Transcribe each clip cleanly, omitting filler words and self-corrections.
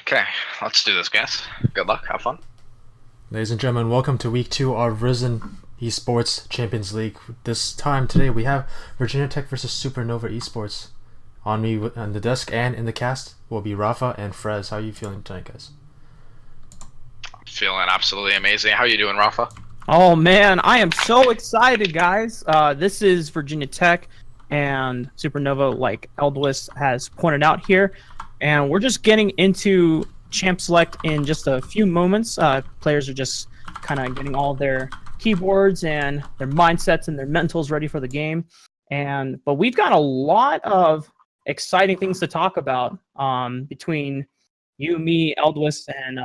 Okay, let's do this, guys. Good luck. Have fun. Ladies and gentlemen, welcome to week 2 of Risen Esports Champions League. This time today we have Virginia Tech versus Supernova Esports. On me on the desk and in the cast will be Rafa and Frez. How are you feeling tonight, guys? I'm feeling absolutely amazing. How are you doing, Rafa? Oh man, I am so excited, guys. This is Virginia Tech and Supernova, like Eldwis has pointed out here. And we're just getting into Champ Select in just a few moments. Players are just kind of getting all their keyboards and their mindsets and their mentals ready for the game. But we've got a lot of exciting things to talk about between you, me, Eldwis, and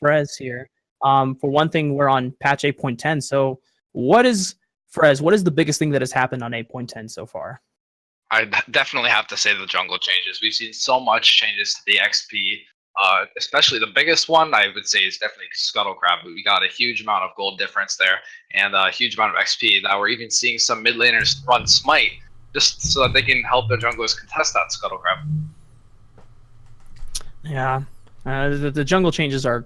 Frez here. For one thing, we're on patch 8.10. So what is the biggest thing that has happened on 8.10 so far? I definitely have to say the jungle changes. We've seen so much changes to the XP, especially the biggest one I would say is definitely Scuttle Crab. We got a huge amount of gold difference there and a huge amount of XP. Now we're even seeing some mid laners run Smite just so that they can help their junglers contest that Scuttle Crab. Yeah, the jungle changes are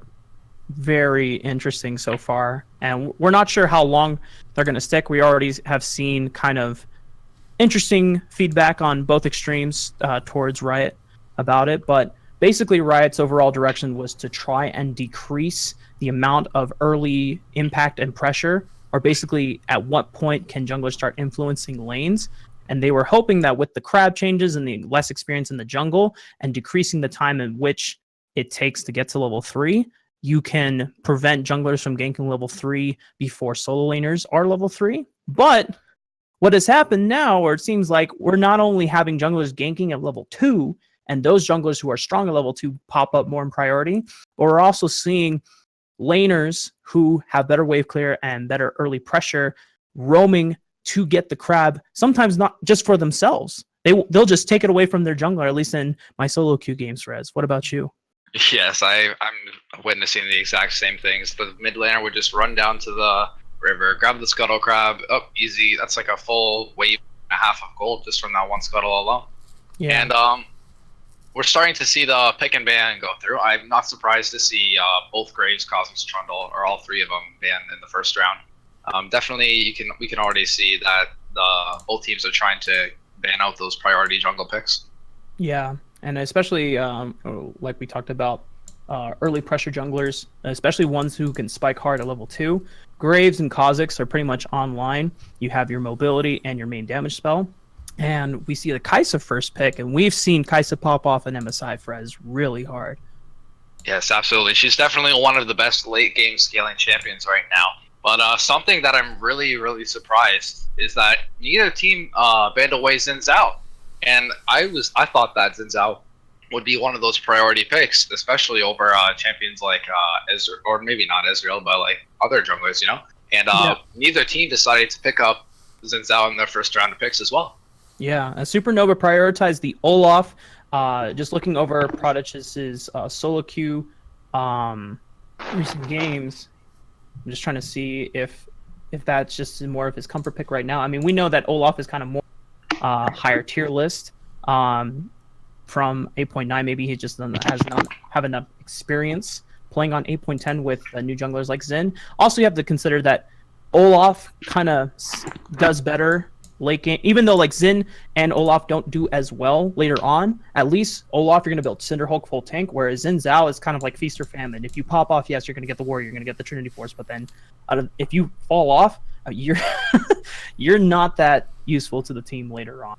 very interesting so far, and we're not sure how long they're going to stick. We already have seen kind of interesting feedback on both extremes towards Riot about it, but basically Riot's overall direction was to try and decrease the amount of early impact and pressure, or basically at what point can junglers start influencing lanes. And they were hoping that with the crab changes and the less experience in the jungle and decreasing the time in which it takes to get to level 3, you can prevent junglers from ganking level 3 before solo laners are level 3. But what has happened now, or it seems like we're not only having junglers ganking at level 2, and those junglers who are strong at level 2 pop up more in priority, but we're also seeing laners who have better wave clear and better early pressure roaming to get the crab, sometimes not just for themselves. They'll just take it away from their jungler, at least in my solo queue games, Rez. What about you? Yes, I'm witnessing the exact same things. The mid laner would just run down to the river, grab the Scuttle Crab, easy. That's like a full wave and a half of gold just from that one Scuttle alone. Yeah. And we're starting to see the pick and ban go through. I'm not surprised to see both Graves, Cosmos, Trundle, or all three of them banned in the first round. Definitely, we can already see that both teams are trying to ban out those priority jungle picks. Yeah, and especially like we talked about, early pressure junglers, especially ones who can spike hard at level 2. Graves and Kha'Zix are pretty much online. You have your mobility and your main damage spell. And we see the Kai'Sa first pick, and we've seen Kai'Sa pop off in MSI Frez really hard. Yes, absolutely. She's definitely one of the best late game scaling champions right now. But something that I'm really, really surprised is that neither team banned away Xin Zhao. And I thought that Xin Zhao would be one of those priority picks, especially over champions like Ezreal, or maybe not Ezreal, but like other junglers, you know? And neither team decided to pick up Xin Zhao in their first round of picks as well. Yeah, Supernova prioritized the Olaf. Just looking over Prodigy's solo queue recent games, I'm just trying to see if that's just more of his comfort pick right now. I mean, we know that Olaf is kind of more higher tier list from 8.9. Maybe he just has not have enough experience playing on 8.10 with new junglers like Xin. Also, you have to consider that Olaf kind of does better late game, even though like Xin and Olaf don't do as well later on. At least Olaf, you're going to build Cinderhulk full tank, whereas Xin Zhao is kind of like feast or famine. If you pop off, yes, you're going to get the warrior, you're going to get the Trinity Force, but then if you fall off, you're not that useful to the team later on.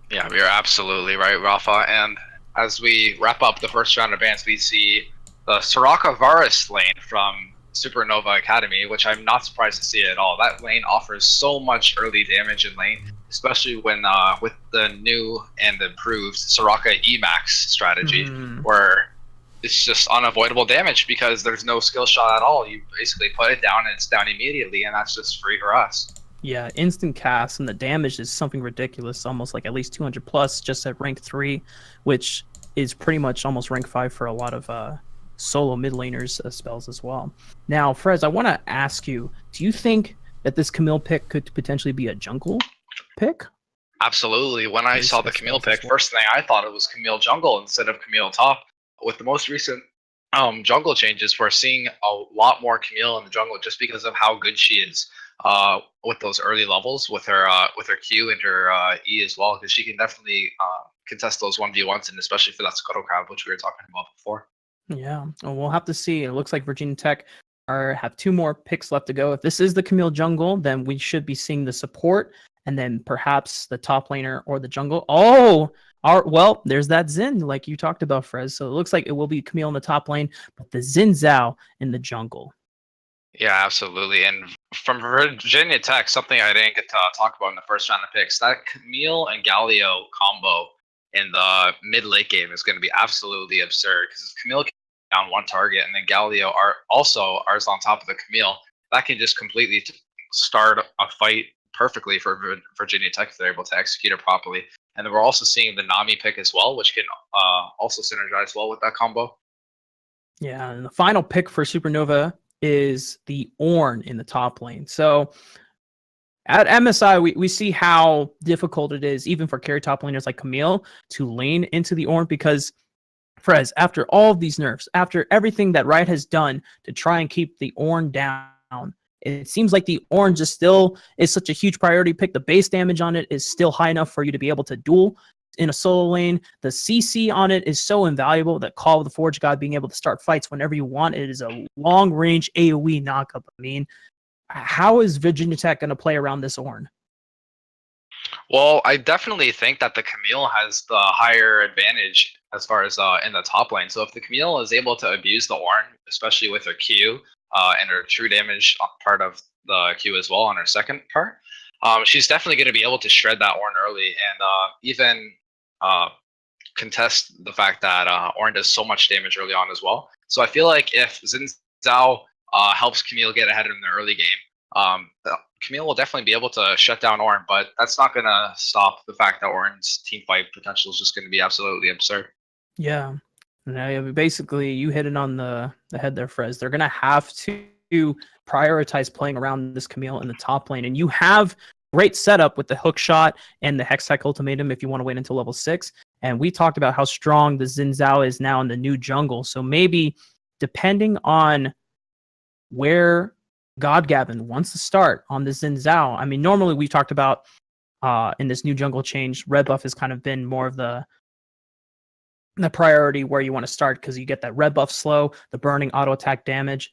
Yeah, you're absolutely right, Rafa. And as we wrap up the first round of bans, we see the Soraka Varus lane from Supernova Academy, which I'm not surprised to see at all. That lane offers so much early damage in lane, especially when with the new and improved Soraka Emax strategy, where it's just unavoidable damage because there's no skill shot at all. You basically put it down and it's down immediately, and that's just free for us. Yeah, instant cast, and the damage is something ridiculous, almost like at least 200 plus just at rank 3, which is pretty much almost rank 5 for a lot of solo mid laners spells as well. Now, Frez, I want to ask you, do you think that this Camille pick could potentially be a jungle pick? Absolutely. When I saw the Camille pick, first thing I thought it was Camille jungle instead of Camille top. with the most recent jungle changes, we're seeing a lot more Camille in the jungle just because of how good she is with those early levels with her Q and her E as well, because she can definitely contest those 1v1s, and especially for that Scuttle Crab, which we were talking about before. Yeah, well, we'll have to see. It looks like Virginia Tech have 2 more picks left to go. If this is the Camille jungle, then we should be seeing the support and then perhaps the top laner or the jungle. Oh, well, there's that Xin like you talked about, Frez. So it looks like it will be Camille in the top lane, but the Xin Zhao in the jungle. Yeah, absolutely. And from Virginia Tech, something I didn't get to talk about in the first round of picks, that Camille and Galio combo in the mid-late game is going to be absolutely absurd, because Camille can down one target, and then Galio are on top of the Camille. That can just completely start a fight perfectly for Virginia Tech if they're able to execute it properly. And then we're also seeing the Nami pick as well, which can also synergize well with that combo. Yeah, and the final pick for Supernova is the Ornn in the top lane. So at MSI, we see how difficult it is, even for carry top laners like Camille, to lane into the Ornn, because Frez, after all of these nerfs, after everything that Riot has done to try and keep the Ornn down, it seems like the Ornn just still is such a huge priority pick. The base damage on it is still high enough for you to be able to duel in a solo lane. The CC on it is so invaluable that Call of the Forge God being able to start fights whenever you want. It is a long-range AoE knockup. I mean, how is Virginia Tech going to play around this Ornn? Well, I definitely think that the Camille has the higher advantage as far as in the top lane. So if the Camille is able to abuse the Ornn, especially with her Q and her true damage part of the Q as well on her second part, she's definitely going to be able to shred that Ornn early, and even contest the fact that Ornn does so much damage early on as well. So I feel like if Xin Zhao helps Camille get ahead in the early game, Camille will definitely be able to shut down Ornn, but that's not going to stop the fact that Ornn's team fight potential is just going to be absolutely absurd. Yeah. Basically, you hit it on the head there, Frez. They're going to have to prioritize playing around this Camille in the top lane. And you have great setup with the hook shot and the Hextech Ultimatum if you want to wait until level 6. And we talked about how strong the Xin Zhao is now in the new jungle. So maybe, depending on where Godgavin wants to start on the Xin Zhao, I mean, normally we've talked about in this new jungle change, red buff has kind of been more of the priority where you want to start, because you get that red buff slow, the burning auto attack damage,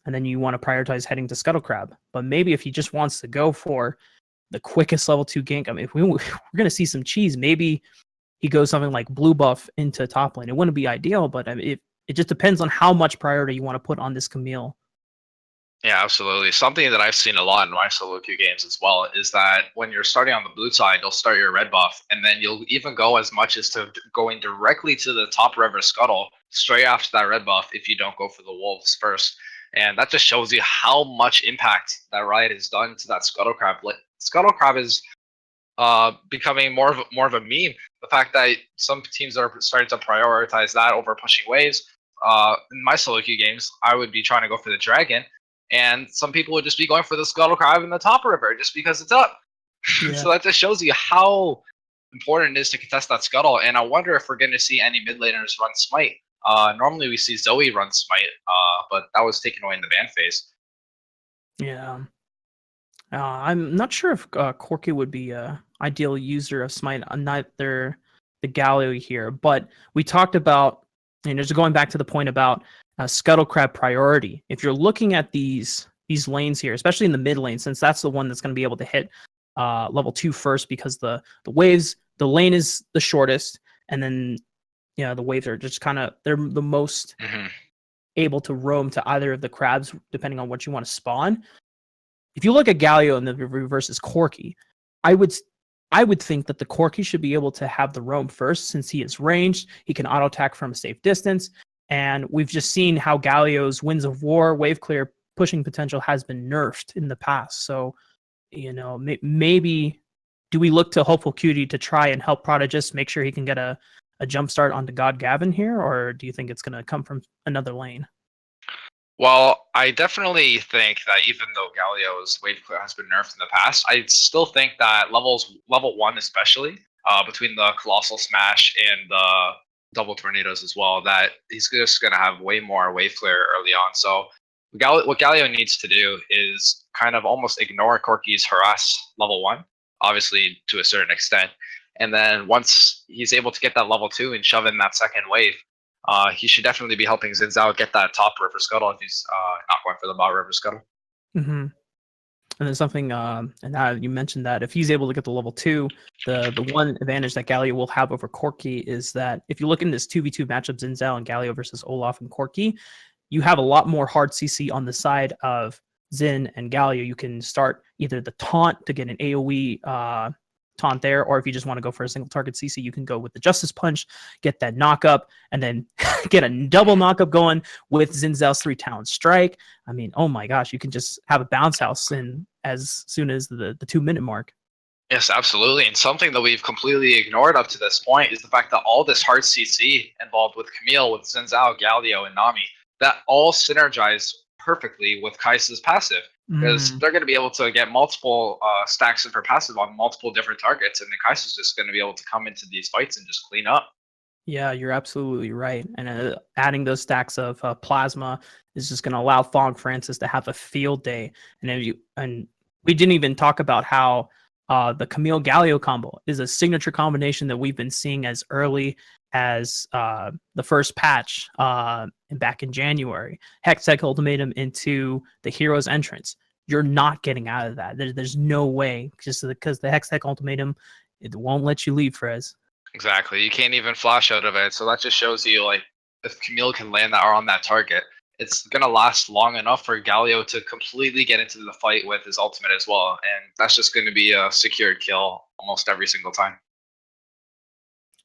and then you want to prioritize heading to Scuttle Crab. But maybe if he just wants to go for the quickest level 2 gank, I mean, if we're going to see some cheese, maybe he goes something like blue buff into top lane. It wouldn't be ideal, but I mean, it just depends on how much priority you want to put on this Camille. Yeah, absolutely. Something that I've seen a lot in my solo queue games as well is that when you're starting on the blue side, you'll start your red buff, and then you'll even go as much as to going directly to the top river scuttle straight after that red buff if you don't go for the wolves first. And that just shows you how much impact that Riot has done to that Scuttle Crab. Like, Scuttle Crab is becoming more of a meme. The fact that some teams are starting to prioritize that over pushing waves. In my solo queue games, I would be trying to go for the dragon, and some people would just be going for the Scuttle Crab in the top river just because it's up. Yeah. So that just shows you how important it is to contest that Scuttle. And I wonder if we're going to see any mid laners run Smite. Normally we see Zoe run Smite, but that was taken away in the ban phase. Yeah. I'm not sure if Corki would be an ideal user of Smite. Neither the Galio here, but we talked about, just going back to the point about Scuttle Crab priority. If you're looking at these lanes here, especially in the mid lane, since that's the one that's going to be able to hit level 2 first, because the waves, the lane is the shortest, and then the waves are just they're the most able to roam to either of the crabs depending on what you want to spawn. If you look at Galio and the versus Corki, I would think that the Corki should be able to have the roam first, since he is ranged, he can auto attack from a safe distance. And we've just seen how Galio's Winds of War, wave clear pushing potential has been nerfed in the past. So, maybe do we look to Hopeful Cutie to try and help Prodigus make sure he can get a jump start onto Godgavin here, or do you think it's going to come from another lane? Well, I definitely think that even though Galio's wave clear has been nerfed in the past, I still think that level 1 especially, between the Colossal Smash and the double tornadoes as well, that he's just going to have way more wave clear early on. So what Galio needs to do is kind of almost ignore Corki's harass level 1, obviously to a certain extent. And then once he's able to get that level 2 and shove in that second wave, he should definitely be helping Xin Zhao get that top River Scuttle if he's not going for the bottom River Scuttle. Mm-hmm. And then something, and you mentioned that if he's able to get the level 2, the one advantage that Galio will have over Corki is that if you look in this 2v2 matchup, Xin Zhao and Galio versus Olaf and Corki, you have a lot more hard CC on the side of Xin and Galio. You can start either the taunt to get an AoE taunt there, or if you just want to go for a single target CC, you can go with the Justice Punch, get that knockup, and then get a double knockup going with Xin Zhao's 3 talent strike. I mean, oh my gosh, you can just have a bounce house in as soon as the 2-minute mark. Yes, absolutely. And something that we've completely ignored up to this point is the fact that all this hard CC involved with Camille, with Xin Zhao, Galio, and Nami, that all synergize perfectly with Kai'Sa's passive. Because they're going to be able to get multiple stacks of her passive on multiple different targets, and then Kai'Sa's just going to be able to come into these fights and just clean up. Yeah, you're absolutely right. And adding those stacks of plasma is just going to allow Fong Francis to have a field day. And we didn't even talk about how the Camille Galio combo is a signature combination that we've been seeing as early as the first patch back in January. Hextech Ultimatum into the hero's entrance. You're not getting out of that. There's no way, just because the Hextech Ultimatum, it won't let you leave, Frez. Exactly. You can't even flash out of it. So that just shows you, like, if Camille can land that on that target, it's going to last long enough for Galio to completely get into the fight with his ultimate as well. And that's just going to be a secured kill almost every single time.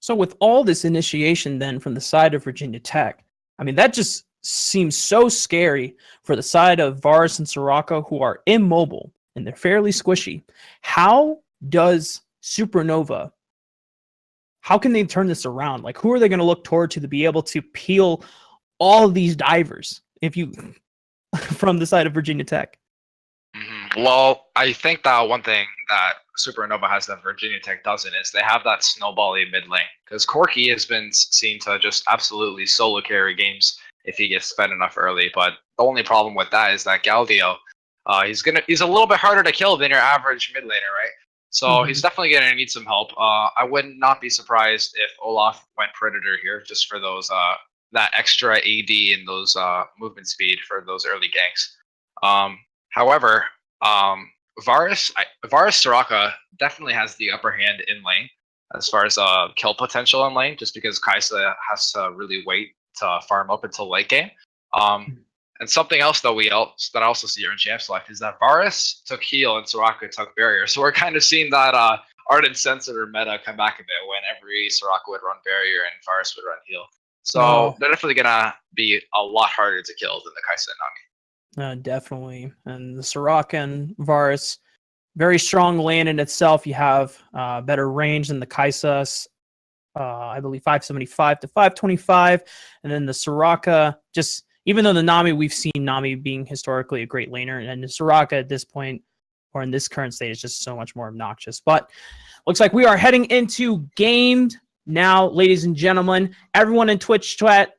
So with all this initiation then from the side of Virginia Tech, I mean, that just seems so scary for the side of Varus and Soraka, who are immobile and they're fairly squishy. How does Supernova, how can they turn this around? Like, who are they going to look toward to be able to peel all of these divers from the side of Virginia Tech? Well, I think that one thing that Supernova has that Virginia Tech doesn't is they have that snowbally mid lane. Because Corki has been seen to just absolutely solo carry games if he gets fed enough early. But the only problem with that is that Galdio, he's a little bit harder to kill than your average mid laner, right? So he's definitely going to need some help. I would not be surprised if Olaf went Predator here, just for those that extra AD and those movement speed for those early ganks. However, Varus Soraka definitely has the upper hand in lane as far as kill potential in lane, just because Kai'Sa has to really wait to farm up until late game. And something else that I also see here in Champ Select is that Varus took heal and Soraka took barrier. So we're kind of seeing that Ardent Sensitor meta come back a bit when every Soraka would run barrier and Varus would run heal. So they're definitely gonna be a lot harder to kill than the Kai'Sa and Nami. Definitely. And the Soraka and Varus, very strong lane in itself. You have better range than the Kai'Sa, I believe 575 to 525. And then the Soraka, just even though the Nami, we've seen Nami being historically a great laner, and the Soraka at this point, or in this current state, is just so much more obnoxious. But looks like we are heading into gamed now, ladies and gentlemen. Everyone in Twitch chat,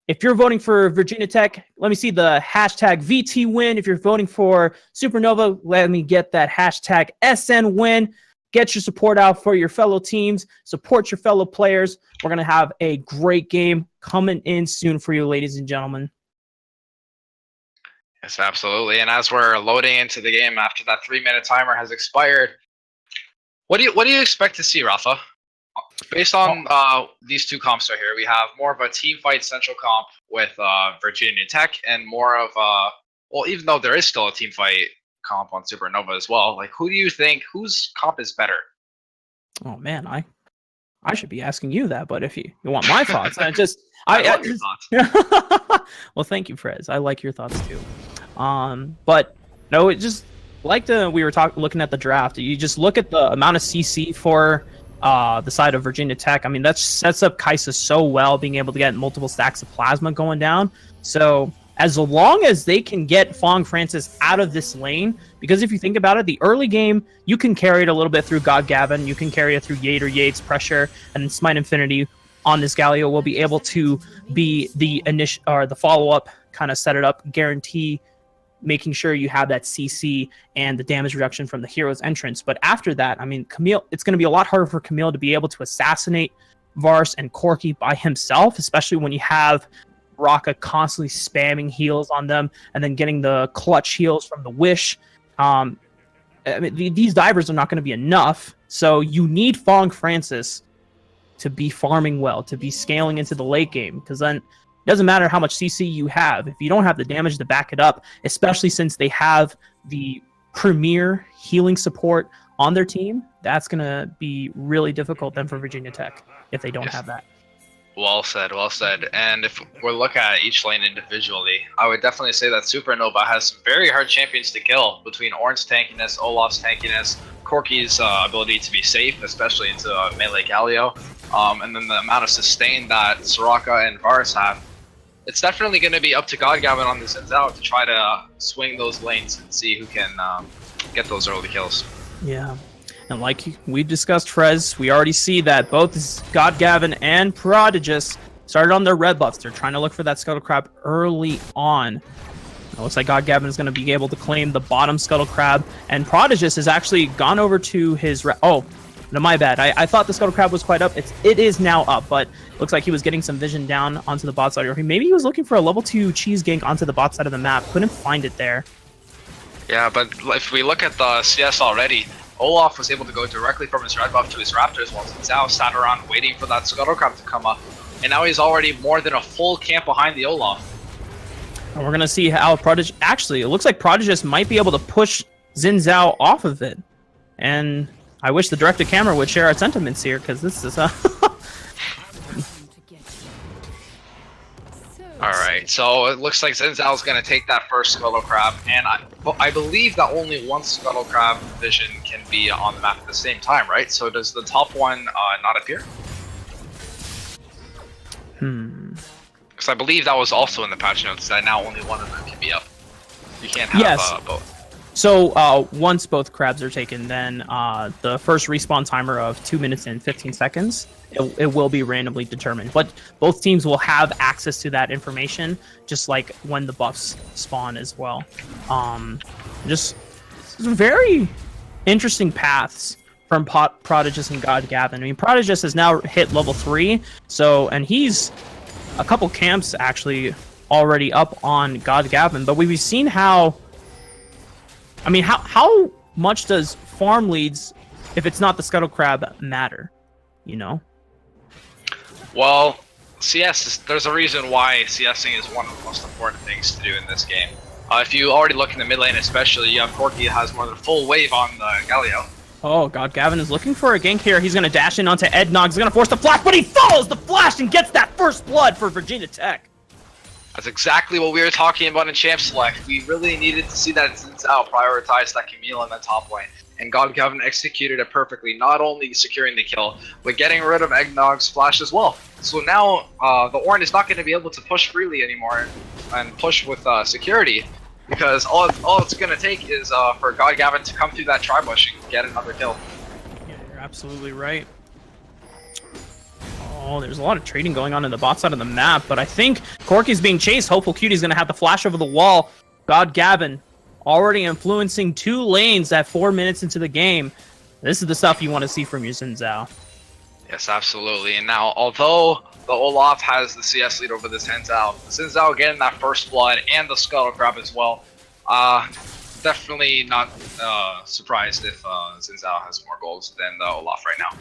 if you're voting for Virginia Tech, let me see the hashtag VTWin. If you're voting for Supernova, let me get that hashtag SNWin. Get your support out for your fellow teams. Support your fellow players. We're going to have a great game coming in soon for you, ladies and gentlemen. Yes, absolutely. And as we're loading into the game after that 3-minute timer has expired, what do you expect to see, Rafa? Based on these two comps right here, we have more of a team fight central comp with Virginia Tech, and more of well, even though there is still a team fight comp on Supernova as well, like, who do you think, whose comp is better? Oh man, I should be asking you that, but if you want my thoughts, I love your thoughts. Well, thank you, Frez. I like your thoughts too. But no, it just like we were looking at the draft. You just look at the amount of CC for the side of Virginia Tech. I mean, that sets up Kai'Sa so well, being able to get multiple stacks of plasma going down. So as long as they can get Fong Francis out of this lane, because if you think about it, the early game, you can carry it a little bit through God Gavin, you can carry it through Yates pressure, and then Smite Infinity. on this Galio will be able to be the initial or the follow-up, kind of set it up, guarantee making sure you have that CC and the damage reduction from the hero's entrance. But after that, I mean, Camille, it's going to be a lot harder for Camille to be able to assassinate Varus and Corki by himself, especially when you have Raka constantly spamming heals on them and then getting the clutch heals from the Wish. I mean, these divers are not going to be enough, so you need Fong Francis to be farming well, to be scaling into the late game, because then it doesn't matter how much CC you have. If you don't have the damage to back it up, especially since they have the premier healing support on their team, that's going to be really difficult then for Virginia Tech if they don't have that. Well said, well said. And if we're looking at each lane individually, I would definitely say that Supernova has some very hard champions to kill between Orange tankiness, Olaf's tankiness, Corki's ability to be safe, especially into melee Galio, and then the amount of sustain that Soraka and Varus have. It's definitely going to be up to Godgavin on the Xin Zhao to try to swing those lanes and see who can get those early kills. Yeah. And like we discussed, Frez, we already see that both Godgavin and Prodigus started on their red buffs. They're trying to look for that Scuttle Crab early on. It looks like Godgavin is going to be able to claim the bottom Scuttle Crab, and Prodigus has actually gone over to his... Oh, no, my bad. I thought the Scuttle Crab was quite up. It is now up, but looks like he was getting some vision down onto the bot side. Or maybe he was looking for a level 2 cheese gank onto the bot side of the map. Couldn't find it there. Yeah, but if we look at the CS already, Olaf was able to go directly from his red buff to his Raptors, while Zhao sat around waiting for that Scuttle Crab to come up. And now he's already more than a full camp behind the Olaf. And we're going to see how Prodigus... Actually, it looks like Prodigus might be able to push Xin Zhao off of it. And I wish the direct-to-camera would share our sentiments here, because this is... Alright, so it looks like Xin Zhao is going to take that first Scuttle Crab, and I believe that only one Scuttle Crab vision can be on the map at the same time, right? So does the top one not appear? Because I believe that was also in the patch notes, that now only one of them can be up. You can't have both. So once both crabs are taken, then the first respawn timer of 2 minutes and 15 seconds, it will be randomly determined. But both teams will have access to that information, just like when the buffs spawn as well. Just very interesting paths from Prodigus and Godgavin. I mean, Prodigus has now hit level 3, and he's a couple camps actually already up on Godgavin, but we've seen how... I mean, how much does farm leads, if it's not the Scuttle Crab, matter? You know? Well, there's a reason why CSing is one of the most important things to do in this game. If you already look in the mid lane especially, you have Corki has more than full wave on the Galio. Oh, Godgavin is looking for a gank here. He's going to dash in onto Ednog. He's going to force the flash, but he follows the flash and gets that first blood for Virginia Tech. That's exactly what we were talking about in Champ Select. We really needed to see that Xin Zhao prioritize that Camille in the top lane. And Godgavin executed it perfectly, not only securing the kill, but getting rid of Eggnog's flash as well. So now the Ornn is not going to be able to push freely anymore and push with security, because all it's going to take is for Godgavin to come through that tri-bush and get another kill. Yeah, you're absolutely right. Oh, there's a lot of trading going on in the bot side of the map, but I think Corki's being chased. Hopeful Cutie's going to have to flash over the wall. Godgavin already influencing 2 lanes at 4 minutes into the game. This is the stuff you want to see from your Xin Zhao. Yes, absolutely. And now, although the Olaf has the CS lead over the Xin Zhao getting that first blood and the Scuttle Crab as well, definitely not surprised if Xin Zhao has more goals than the Olaf right now.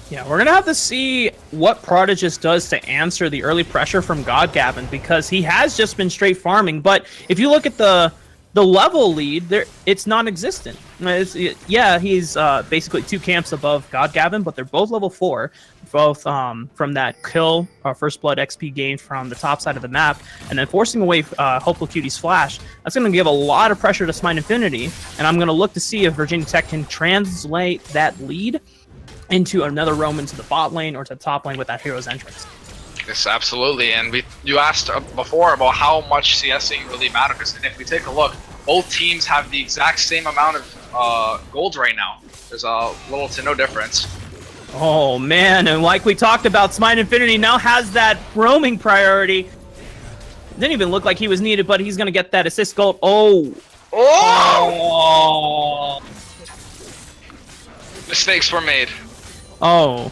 Yeah, we're going to have to see what Prodigus does to answer the early pressure from Godgavin, because he has just been straight farming. But if you look at the level lead, it's non-existent. Yeah, he's basically 2 camps above Godgavin, but they're both level 4, both from that kill, First Blood XP gained from the top side of the map, and then forcing away Hopeful Cutie's flash. That's going to give a lot of pressure to Smite Infinity, and I'm going to look to see if Virginia Tech can translate that lead into another roam into the bot lane or to the top lane with that hero's entrance. Yes, absolutely. And you asked before about how much CSing really matters, and if we take a look, both teams have the exact same amount of gold right now. There's a little to no difference. Oh man, and like we talked about, Smite Infinity now has that roaming priority. Didn't even look like he was needed, but he's gonna get that assist gold. Oh! Oh! Mistakes were made. Oh.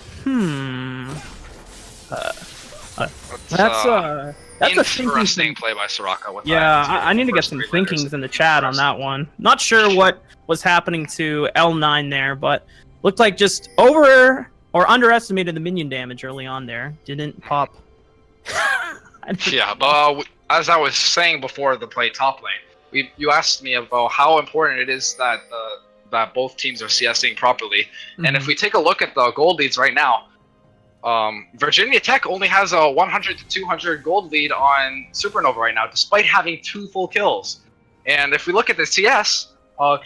That's a interesting play by Soraka. With yeah, that. I need to get some thinkings in the chat on that one. Not sure what was happening to L9 there, but looked like just over or underestimated the minion damage early on there. Didn't pop. Yeah, but as I was saying before the play top lane, you asked me about how important it is that that both teams are CSing properly. And if we take a look at the gold leads right now, Virginia Tech only has a 100 to 200 gold lead on Supernova right now, despite having 2 full kills. And if we look at the CS,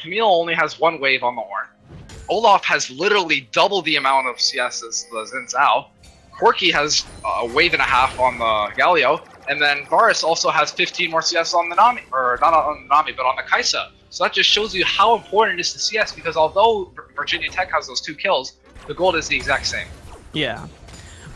Camille only has 1 wave on the Ornn. Olaf has literally double the amount of CS as the Xin Zhao. Corki has a wave and a half on the Galio, and then Varus also has 15 more CS on the Nami, or not on the Nami, but on the Kaisa. So that just shows you how important it is to CS, because although Virginia Tech has those 2 kills, the gold is the exact same. Yeah.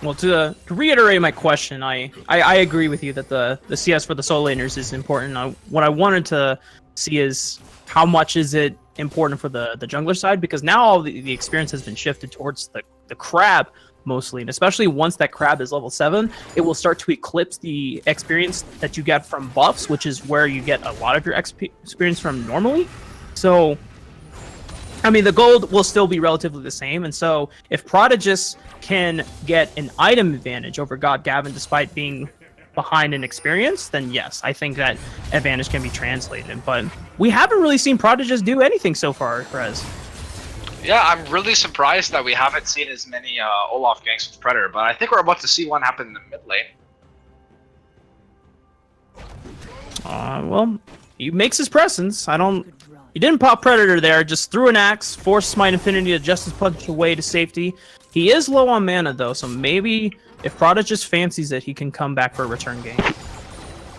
Well, to reiterate my question, I agree with you that the CS for the solo laners is important. What I wanted to see is how much is it important for the jungler side, because now all the experience has been shifted towards the crab mostly, and especially once that crab is level 7, it will start to eclipse the experience that you get from buffs, which is where you get a lot of your experience from normally. So I mean, the gold will still be relatively the same, and so if Prodigus can get an item advantage over God Gavin despite being behind in experience, then yes, I think that advantage can be translated. But we haven't really seen Prodigus do anything so far, Perez. Yeah, I'm really surprised that we haven't seen as many Olaf ganks with Predator, but I think we're about to see one happen in the mid lane. Well, he makes his presence. He didn't pop Predator there, just threw an axe, forced Smite Infinity to just punch away to safety. He is low on mana though, so maybe if Prodigus fancies it, he can come back for a return game.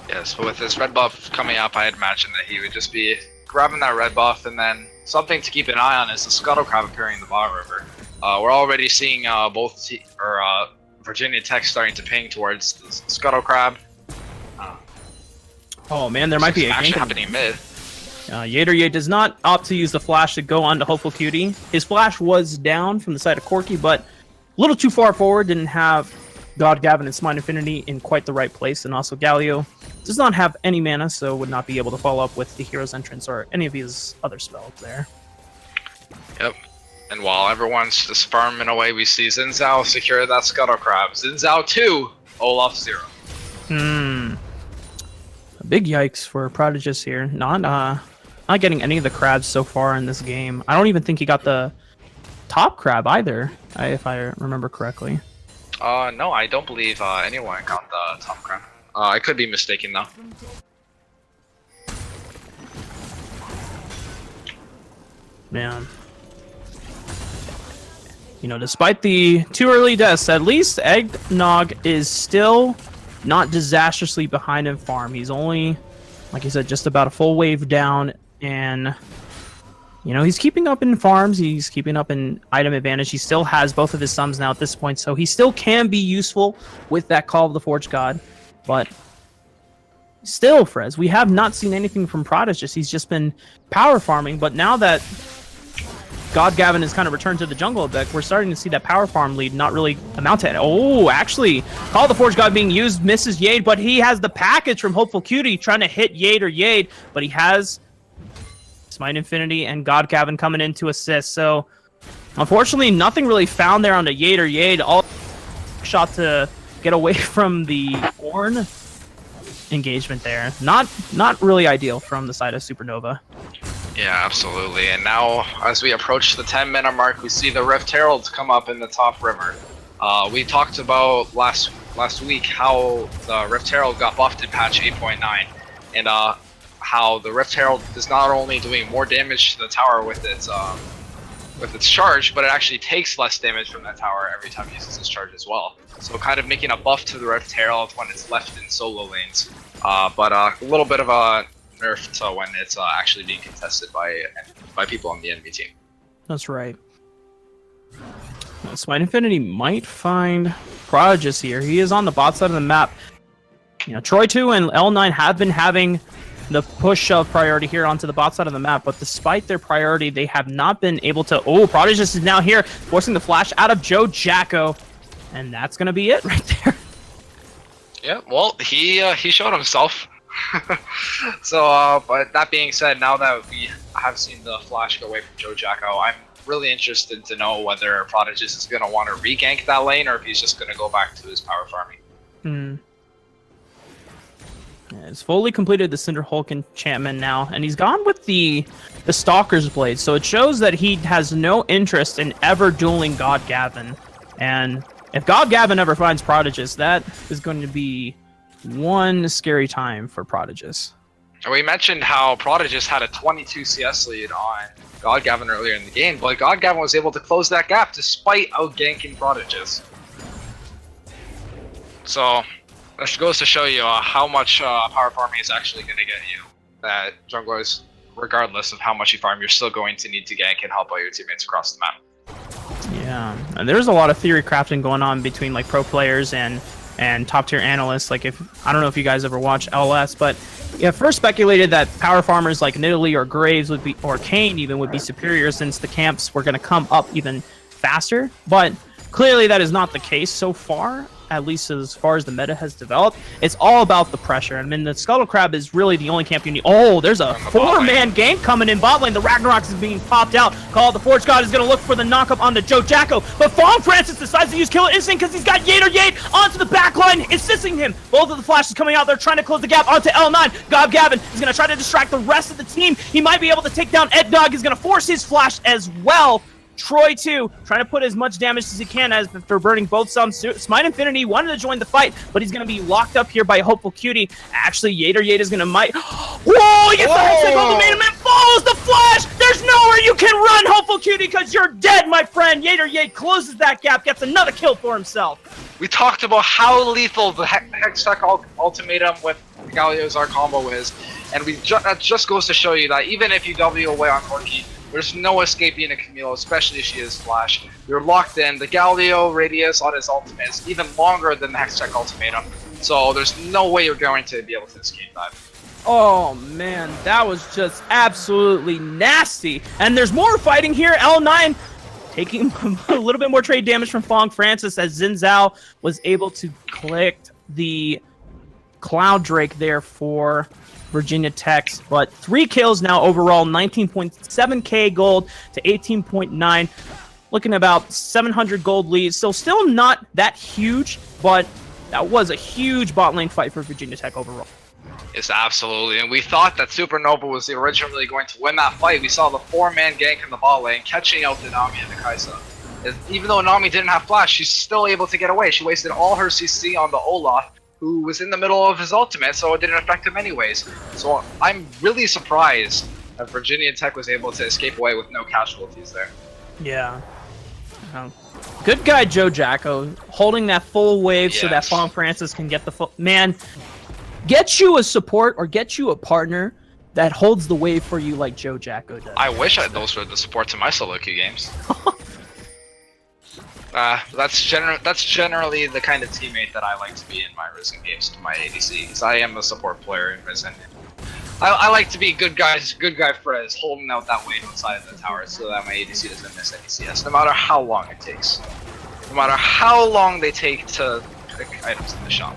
Yes, but with his red buff coming up, I'd imagine that he would just be grabbing that red buff, and then something to keep an eye on is the Scuttle Crab appearing in the bottom river. We're already seeing Virginia Tech starting to ping towards the Scuttle Crab. Oh man, there might be a gank gank happening mid. Yater does not opt to use the flash to go on to Hopeful Cutie. His flash was down from the side of Corki, but a little too far forward, didn't have God Gavin and Smite Infinity in quite the right place, and also Galio does not have any mana, so would not be able to follow up with the Hero's Entrance or any of his other spells there. Yep. And while everyone's just farming away, we see Xin Zhao secure that Scuttle Crab. Xin Zhao 2, Olaf 0. A big yikes for Prodigus here. Not getting any of the crabs so far in this game. I don't even think he got the top crab either, if I remember correctly. No, I don't believe anyone got the top crab. I could be mistaken though. Man. You know, despite the 2 early deaths, at least Eggnog is still not disastrously behind in farm. He's only, like I said, just about a full wave down, and you know, he's keeping up in farms, he's keeping up in item advantage. He still has both of his sums now at this point, so he still can be useful with that Call of the Forge God. But still, Frez, we have not seen anything from Prodigus. He's just been power farming, but now that God Gavin has kind of returned to the jungle a bit, we're starting to see that power farm lead not really amount to it. Oh, actually, Call of the Forge God being used, misses Yade, but he has the package from Hopeful Cutie trying to hit Yade, but he has Smite Infinity and God Gavin coming in to assist. So, unfortunately, nothing really found there on the Yade. All shot to get away from the Ornn engagement there. Not really ideal from the side of Supernova. Yeah, absolutely. And now, as we approach the 10-minute mark, we see the Rift Heralds come up in the top river. We talked about last week how the Rift Herald got buffed in patch 8.9, and how the Rift Herald is not only doing more damage to the tower with its charge, but it actually takes less damage from that tower every time it uses its charge as well. So kind of making a buff to the Rift Herald when it's left in solo lanes, but a little bit of a nerf to when it's actually being contested by people on the enemy team. That's right. Smite Infinity might find Prodigus here. He is on the bot side of the map. You know, Troy 2 and L9 have been having the push of priority here onto the bot side of the map, but despite their priority, they have not been able to. Oh, Prodigus is now here, forcing the flash out of Joe Jacko, and that's gonna be it right there. Yeah, well, he showed himself. So, but that being said, now that we have seen the flash go away from Joe Jacko, I'm really interested to know whether Prodigus is going to want to re-gank that lane or if he's just going to go back to his power farming. Yeah, he's fully completed the Cinder Hulk enchantment now, and he's gone with the Stalker's Blade, so it shows that he has no interest in ever dueling God Gavin. And if God Gavin ever finds Prodigus, that is going to be one scary time for Prodigus. We mentioned how Prodigus had a 22 CS lead on God Gavin earlier in the game, but God Gavin was able to close that gap despite out-ganking Prodigus. So, this goes to show you how much power farming is actually going to get you. That junglers, regardless of how much you farm, you're still going to need to gank and help out your teammates across the map. Yeah, and there's a lot of theory crafting going on between like pro players and top tier analysts. Like, if I don't know if you guys ever watch LS, but yeah, first speculated that power farmers like Nidalee or Graves would be, or Kane even, would be superior since the camps were going to come up even faster. But clearly that is not the case so far, at least as far as the meta has developed. It's all about the pressure. I mean, the Scuttle Crab is really the only camp you need. Oh, there's a 4-man gank coming in bot lane. The Ragnarok is being popped out. Call the Forge God is going to look for the knockup onto Joe Jacko, but Fong Francis decides to use Killer Instinct because he's got Yater Yate onto the back line, assisting him. Both of the flashes coming out. They're trying to close the gap onto L9. God Gavin is going to try to distract the rest of the team. He might be able to take down Ed Dog. He's going to force his flash as well. Troy 2 trying to put as much damage as he can as after burning both sums. Smite Infinity wanted to join the fight, but he's going to be locked up here by Hopeful Cutie. Actually, Yater Yate is going to Whoa! He gets the Hextech Ultimatum and follows the flash! There's nowhere you can run, Hopeful Cutie, because you're dead, my friend! Yater Yate closes that gap, gets another kill for himself. We talked about how lethal the Hextech Ultimatum with Galio's our combo is, and that just goes to show you that even if you W away on Corki, there's no escaping a Camille, especially if she is Flash. You're locked in. The Galio radius on his ultimate is even longer than the Hextech Ultimatum, so there's no way you're going to be able to escape that. Oh man, that was just absolutely nasty. And there's more fighting here. L9 taking a little bit more trade damage from Fong Francis as Xin Zhao was able to collect the Cloud Drake there for Virginia Tech, but 3 kills now overall, 19.7k gold to 18.9, looking about 700 gold leads, so still not that huge, but that was a huge bot lane fight for Virginia Tech overall. Yes, absolutely, and we thought that Supernova was originally going to win that fight. We saw the 4-man gank in the bot lane, catching out the Nami and the Kai'Sa. Even though Nami didn't have flash, she's still able to get away. She wasted all her CC on the Olaf, who was in the middle of his ultimate, so it didn't affect him anyways. So I'm really surprised that Virginia Tech was able to escape away with no casualties there. Yeah. Good guy Joe Jacko, holding that full wave so that Fong Francis can get the full... Man, get you a support or get you a partner that holds the wave for you like Joe Jacko does. I wish those were the supports in my solo queue games. That's generally the kind of teammate that I like to be in my Risen games to my ADC, because I am a support player in Risen. I like to be good guy Frez, holding out that wave inside of the tower so that my ADC doesn't miss any CS, no matter how long it takes. No matter how long they take to pick items in the shop.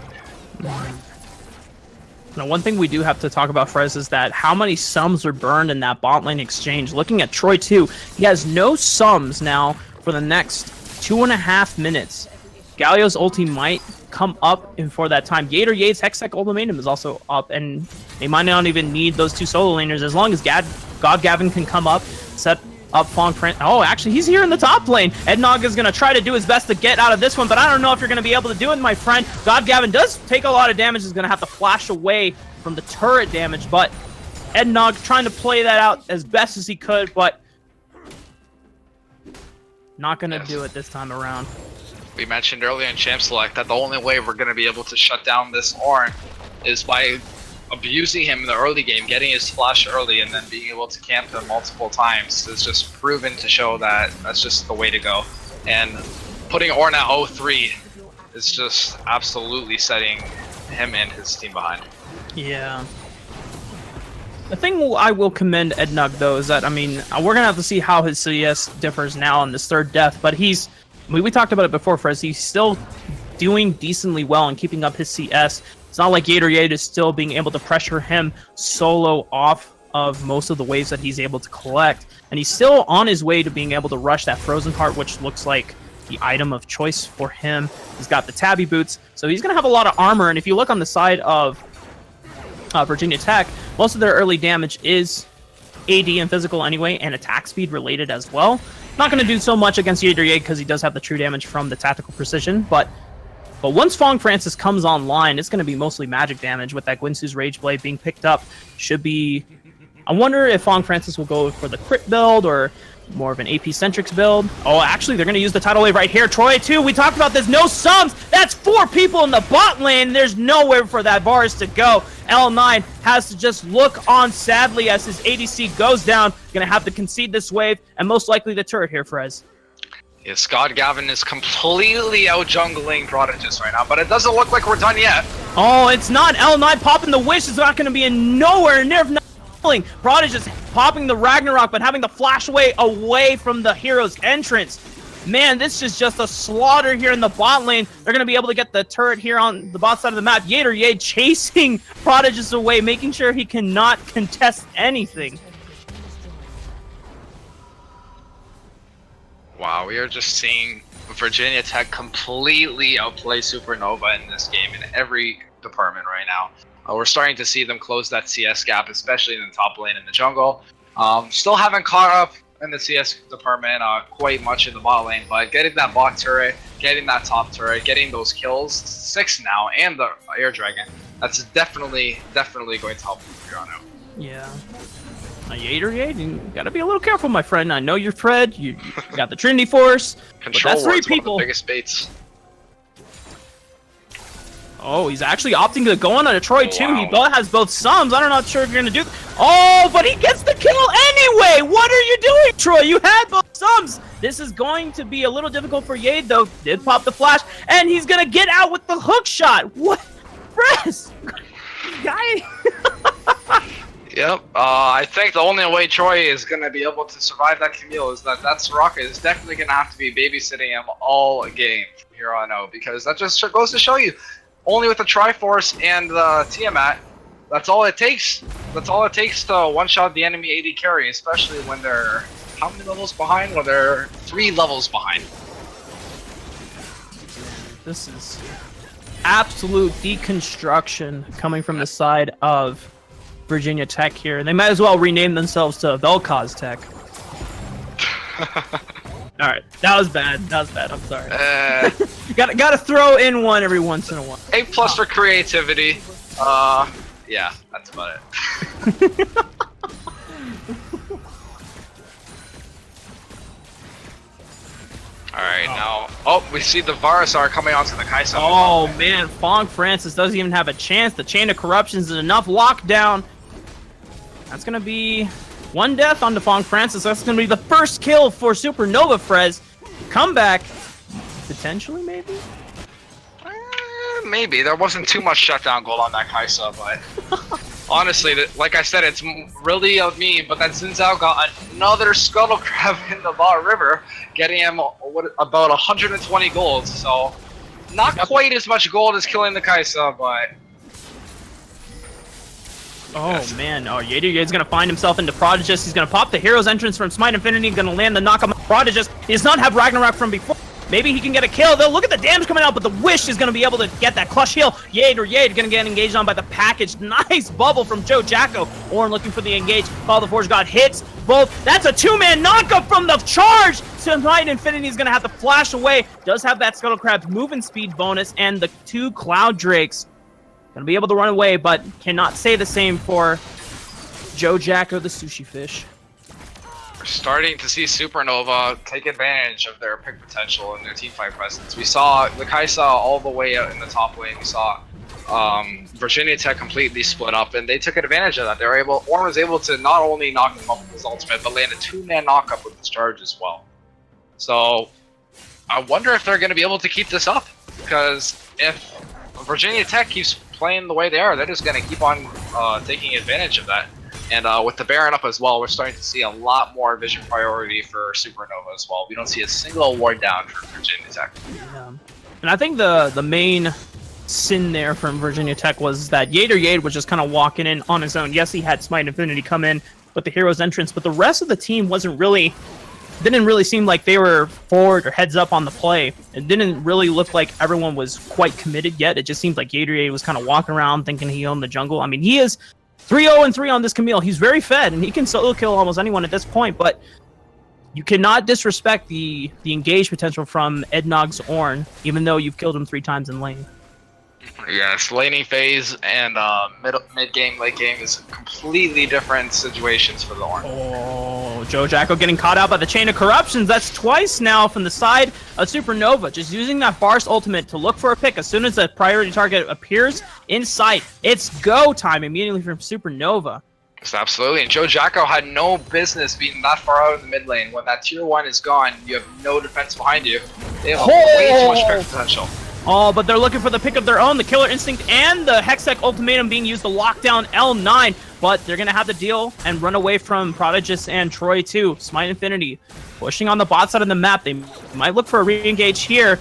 Now, one thing we do have to talk about Frez is that how many sums are burned in that bot lane exchange. Looking at Troy 2, he has no sums now for the next 2.5 minutes. Galio's ulti might come up for that time. Yater Yate's Hextech Ultimatum is also up, and they might not even need those 2 solo laners as long as God Gavin can come up, set up Fong Francis. Oh, actually, he's here in the top lane. Ednog is going to try to do his best to get out of this one, but I don't know if you're going to be able to do it, my friend. God Gavin does take a lot of damage, is going to have to flash away from the turret damage, but Ednog trying to play that out as best as he could, but not going to do it this time around. We mentioned earlier in Champ Select that the only way we're going to be able to shut down this Ornn is by abusing him in the early game, getting his flash early, and then being able to camp him multiple times. It's just proven to show that that's just the way to go. and putting Ornn at 0-3 is just absolutely setting him and his team behind. Yeah. The thing I will commend Ednug, though, is that, I mean, we're going to have to see how his CS differs now on this third death, but we talked about it before, Frez, he's still doing decently well and keeping up his CS. It's not like Yater is still being able to pressure him solo off of most of the waves that he's able to collect, and he's still on his way to being able to rush that Frozen Heart, which looks like the item of choice for him. He's got the Tabby Boots, so he's going to have a lot of armor, and if you look on the side of Virginia Tech, most of their early damage is AD and physical anyway, and attack speed related as well. Not going to do so much against Yater because he does have the true damage from the tactical precision, but once Fong Francis comes online, it's going to be mostly magic damage with that Guinsoo's Rage Blade being picked up. Should be... I wonder if Fong Francis will go for the crit build or more of an AP-centrics build. Oh, actually, they're going to use the Tidal Wave right here. Troy, too, we talked about this. No sums! That's 4 people in the bot lane. There's nowhere for that Varus to go. L9 has to just look on sadly as his ADC goes down. Going to have to concede this wave, and most likely the turret here, Frez. Yeah, Scott Gavin is completely out-jungling Prodigus right now, but it doesn't look like we're done yet. Oh, it's not. L9 popping the Wish is not going to be in nowhere near Prodigus popping the Ragnarok, but having the flash away from the hero's entrance. Man, this is just a slaughter here in the bot lane. They're going to be able to get the turret here on the bot side of the map. Yater chasing Prodigus away, making sure he cannot contest anything. Wow, we are just seeing Virginia Tech completely outplay Supernova in this game in every department right now. We're starting to see them close that CS gap, especially in the top lane in the jungle. Still haven't caught up in the CS department quite much in the bot lane, but getting that bot turret, getting that top turret, getting those kills, 6 now, and the Air Dragon, that's definitely going to help here on out. Yeah. Yater, you gotta be a little careful, my friend. I know you're Fred, you got the Trinity Force, Control but that's 3 one people. of the biggest baits. Oh, he's actually opting to go on a Troy too. Wow. He has both sums. I'm not sure if you're gonna do. Oh, but he gets the kill anyway. What are you doing, Troy? You had both sums. This is going to be a little difficult for Yade, though. Did pop the flash, and he's gonna get out with the hook shot. What, Press? Guy. Yep. I think the only way Troy is gonna be able to survive that Camille is that Soraka is definitely gonna have to be babysitting him all game from here on out, because that just goes to show you. Only with the Triforce and the Tiamat, that's all it takes. That's all it takes to one-shot the enemy AD carry, especially when they're how many levels behind? When they're 3 levels behind. This is absolute deconstruction coming from the side of Virginia Tech here. They might as well rename themselves to Vel'Koz Tech. All right, that was bad. I'm sorry. Gotta throw in one every once in a while. A+ for creativity. Yeah, that's about it. Alright, now... Oh, we see the Varusar coming onto the Kai'Sa. Oh, man, Fong Francis doesn't even have a chance. The Chain of Corruptions is enough lockdown. That's gonna be 1 death onto Fong Francis. That's gonna be the first kill for Supernova Frez. Comeback. Potentially, maybe? Maybe. There wasn't too much shutdown gold on that Kai'Sa, but... honestly, like I said, it's really a meme, but that Xin Zhao got another Scuttle Crab in the bot river, getting him about 120 gold, so... Not quite as much gold as killing the Kai'Sa, but... Oh, yes. Man. Oh, Yader's going to find himself into Prodigus. He's going to pop the Hero's Entrance from Smite Infinity, going to land the knock on Prodigus. He does not have Ragnarok from before. Maybe he can get a kill, though. Look at the damage coming out, but the Wish is going to be able to get that clutch heal. Yade going to get engaged on by the package. Nice bubble from Joe Jacko. Ornn looking for the engage. Call the Forge God hits both. That's a 2-man knockup from the charge. Smite Infinity is going to have to flash away. Does have that Scuttle Crab movement speed bonus, and the 2 Cloud Drakes. Gonna be able to run away, but cannot say the same for Joe Jacko, the sushi fish. We're starting to see Supernova take advantage of their pick potential and their teamfight presence. We saw the Kai'Sa all the way out in the top lane. We saw Virginia Tech completely split up, and they took advantage of that. Ornn was able to not only knock him up with his ultimate, but land a 2-man knockup with his charge as well. So I wonder if they're going to be able to keep this up, because if Virginia Tech keeps playing the way they are, they're just going to keep on taking advantage of that. And with the Baron up as well, we're starting to see a lot more vision priority for Supernova as well. We don't see a single award down for Virginia Tech. Yeah. And I think the main sin there from Virginia Tech was that Yade was just kind of walking in on his own. Yes, he had Smite Infinity come in with the hero's entrance, but the rest of the team didn't really seem like they were forward or heads up on the play. It didn't really look like everyone was quite committed yet. It just seemed like Yade was kind of walking around thinking he owned the jungle. I mean, he is 3-0-3 on this Camille. He's very fed, and he can solo kill almost anyone at this point, but you cannot disrespect the engage potential from Ednog's Ornn, even though you've killed him 3 times in lane. Yes, laning phase and mid game, late game is completely different situations for the Ornn. Oh, Joe Jacko getting caught out by the Chain of Corruptions. That's twice now from the side of Supernova, just using that Barst ultimate to look for a pick. As soon as a priority target appears in sight, it's go time immediately from Supernova. Yes, absolutely, and Joe Jacko had no business being that far out of the mid lane. When that tier 1 is gone, you have no defense behind you. They have way too much pick potential. Oh, but they're looking for the pick of their own. The Killer Instinct and the Hextech Ultimatum being used to lock down L9. But they're going to have to deal and run away from Prodigus and Troy too. Smite Infinity pushing on the bot side of the map. They might look for a re-engage here.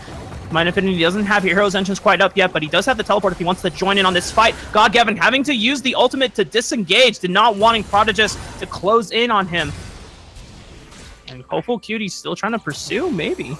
Smite Infinity doesn't have Hero's Entrance quite up yet, but he does have the teleport if he wants to join in on this fight. Godgavin having to use the ultimate to disengage, to not wanting Prodigus to close in on him. And Hopeful Cutie's still trying to pursue, maybe.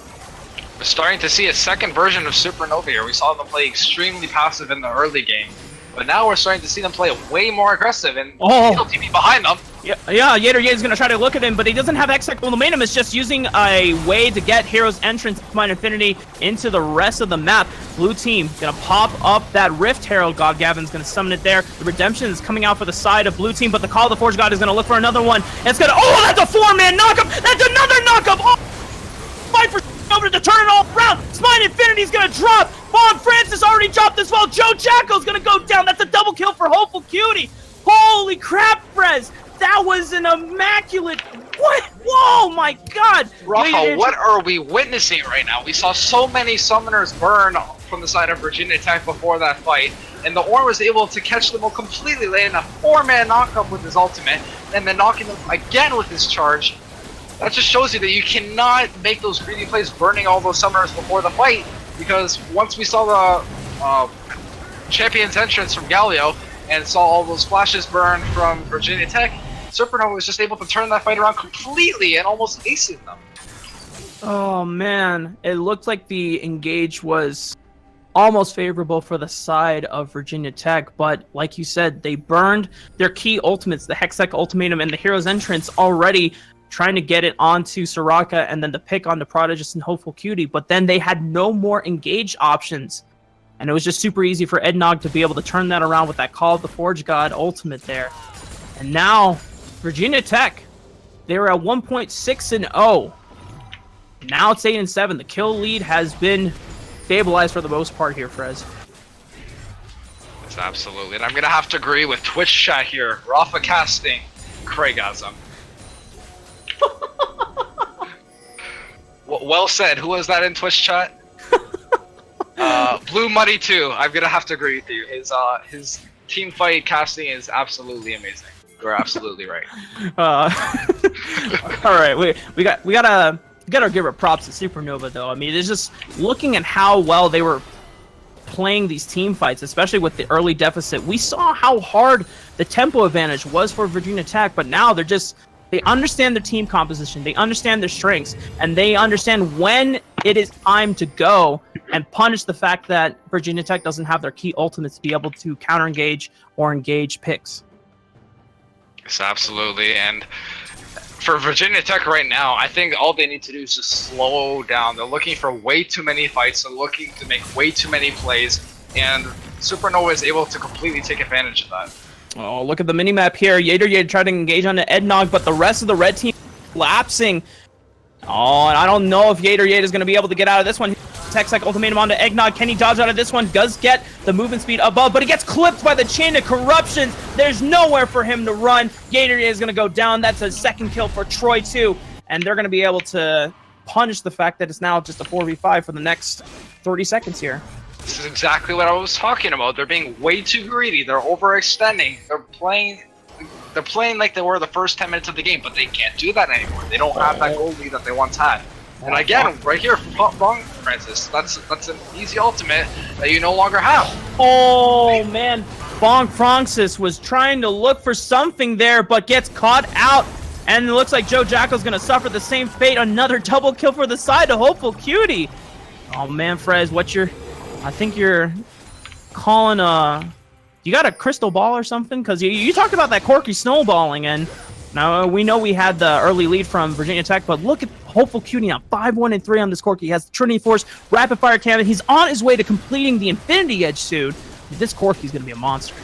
We're starting to see a second version of Supernova here. We saw them play extremely passive in the early game, but now we're starting to see them play way more aggressive and TP behind them. Yeah, Yade's gonna try to look at him, but he doesn't have Hextech Ultimatum. It's just using a way to get Hero's Entrance, Smite Infinity into the rest of the map. Blue team gonna pop up that Rift Herald. Godgavin's gonna summon it there. The Redemption is coming out for the side of blue team, but the Call of the Forge God is gonna look for another one. And it's gonna, that's a 4-man knockup! That's another knockup! Oh, fight for over to turn it all around. Smite Infinity's gonna drop. Von Francis already dropped as well. Joe Jacko's gonna go down. That's a double kill for Hopeful Cutie. Holy crap, Frez. That was an immaculate. What? Whoa, my God. Rafa, what are we witnessing right now? We saw so many summoners burn from the side of Virginia Tech before that fight, and the Ornn was able to catch them all completely, laying a 4-man knockup with his ultimate, and then knocking them again with his charge. That just shows you that you cannot make those greedy plays burning all those summoners before the fight, because once we saw the champion's entrance from Galio and saw all those flashes burn from Virginia Tech, Supernova was just able to turn that fight around completely and almost acing them. Oh man, it looked like the engage was almost favorable for the side of Virginia Tech, but like you said, they burned their key ultimates, the Hextech Ultimatum and the Hero's Entrance already, trying to get it onto Soraka and then the pick onto Prodigus and Hopeful Cutie, but then they had no more engage options. And it was just super easy for Ednog to be able to turn that around with that Call of the Forge God ultimate there. And now, Virginia Tech, they were at 1.6-0. Now it's 8-7. The kill lead has been stabilized for the most part here, Frez. Yes, absolutely. And I'm going to have to agree with Twitch chat here. Rafa casting Craigasm. Well said. Who was that in Twitch chat? Blue Muddy 2. I'm gonna have to agree with you. His team fight casting is absolutely amazing. You're absolutely right. All right, we gotta give it props to Supernova though. I mean, it's just looking at how well they were playing these team fights, especially with the early deficit. We saw how hard the tempo advantage was for Virginia Tech, but now they understand their team composition, they understand their strengths, and they understand when it is time to go and punish the fact that Virginia Tech doesn't have their key ultimates to be able to counter-engage or engage picks. Yes, absolutely. And for Virginia Tech right now, I think all they need to do is just slow down. They're looking for way too many fights, they're looking to make way too many plays, and Supernova is able to completely take advantage of that. Oh, look at the minimap here. Yader tried to engage on the Ednog, but the rest of the red team collapsing. Oh, and I don't know if Yader is going to be able to get out of this one. Hextech Ultimatum onto Eggnog. Can he dodge out of this one? Does get the movement speed above, but he gets clipped by the Chain of Corruptions. There's nowhere for him to run. Yader is going to go down. That's a second kill for Troy, too. And they're going to be able to punish the fact that it's now just a 4v5 for the next 30 seconds here. This is exactly what I was talking about. They're being way too greedy. They're overextending. They're playing like they were the first 10 minutes of the game, but they can't do that anymore. They don't have that goal lead that they once had. And again, right here, wrong, Francis. That's an easy ultimate that you no longer have. Oh man, Bonk Francis was trying to look for something there, but gets caught out. And it looks like Joe Jackal's gonna suffer the same fate. Another double kill for the side of Hopeful Cutie. Oh man, Frez, I think you're calling you got a crystal ball or something? Because you talked about that Corki snowballing, and now we know we had the early lead from Virginia Tech, but look at Hopeful Cutie now, 5-1-3 on this Corki. He has the Trinity Force, Rapid Fire Cannon. He's on his way to completing the Infinity Edge soon. This Corki's going to be a monster.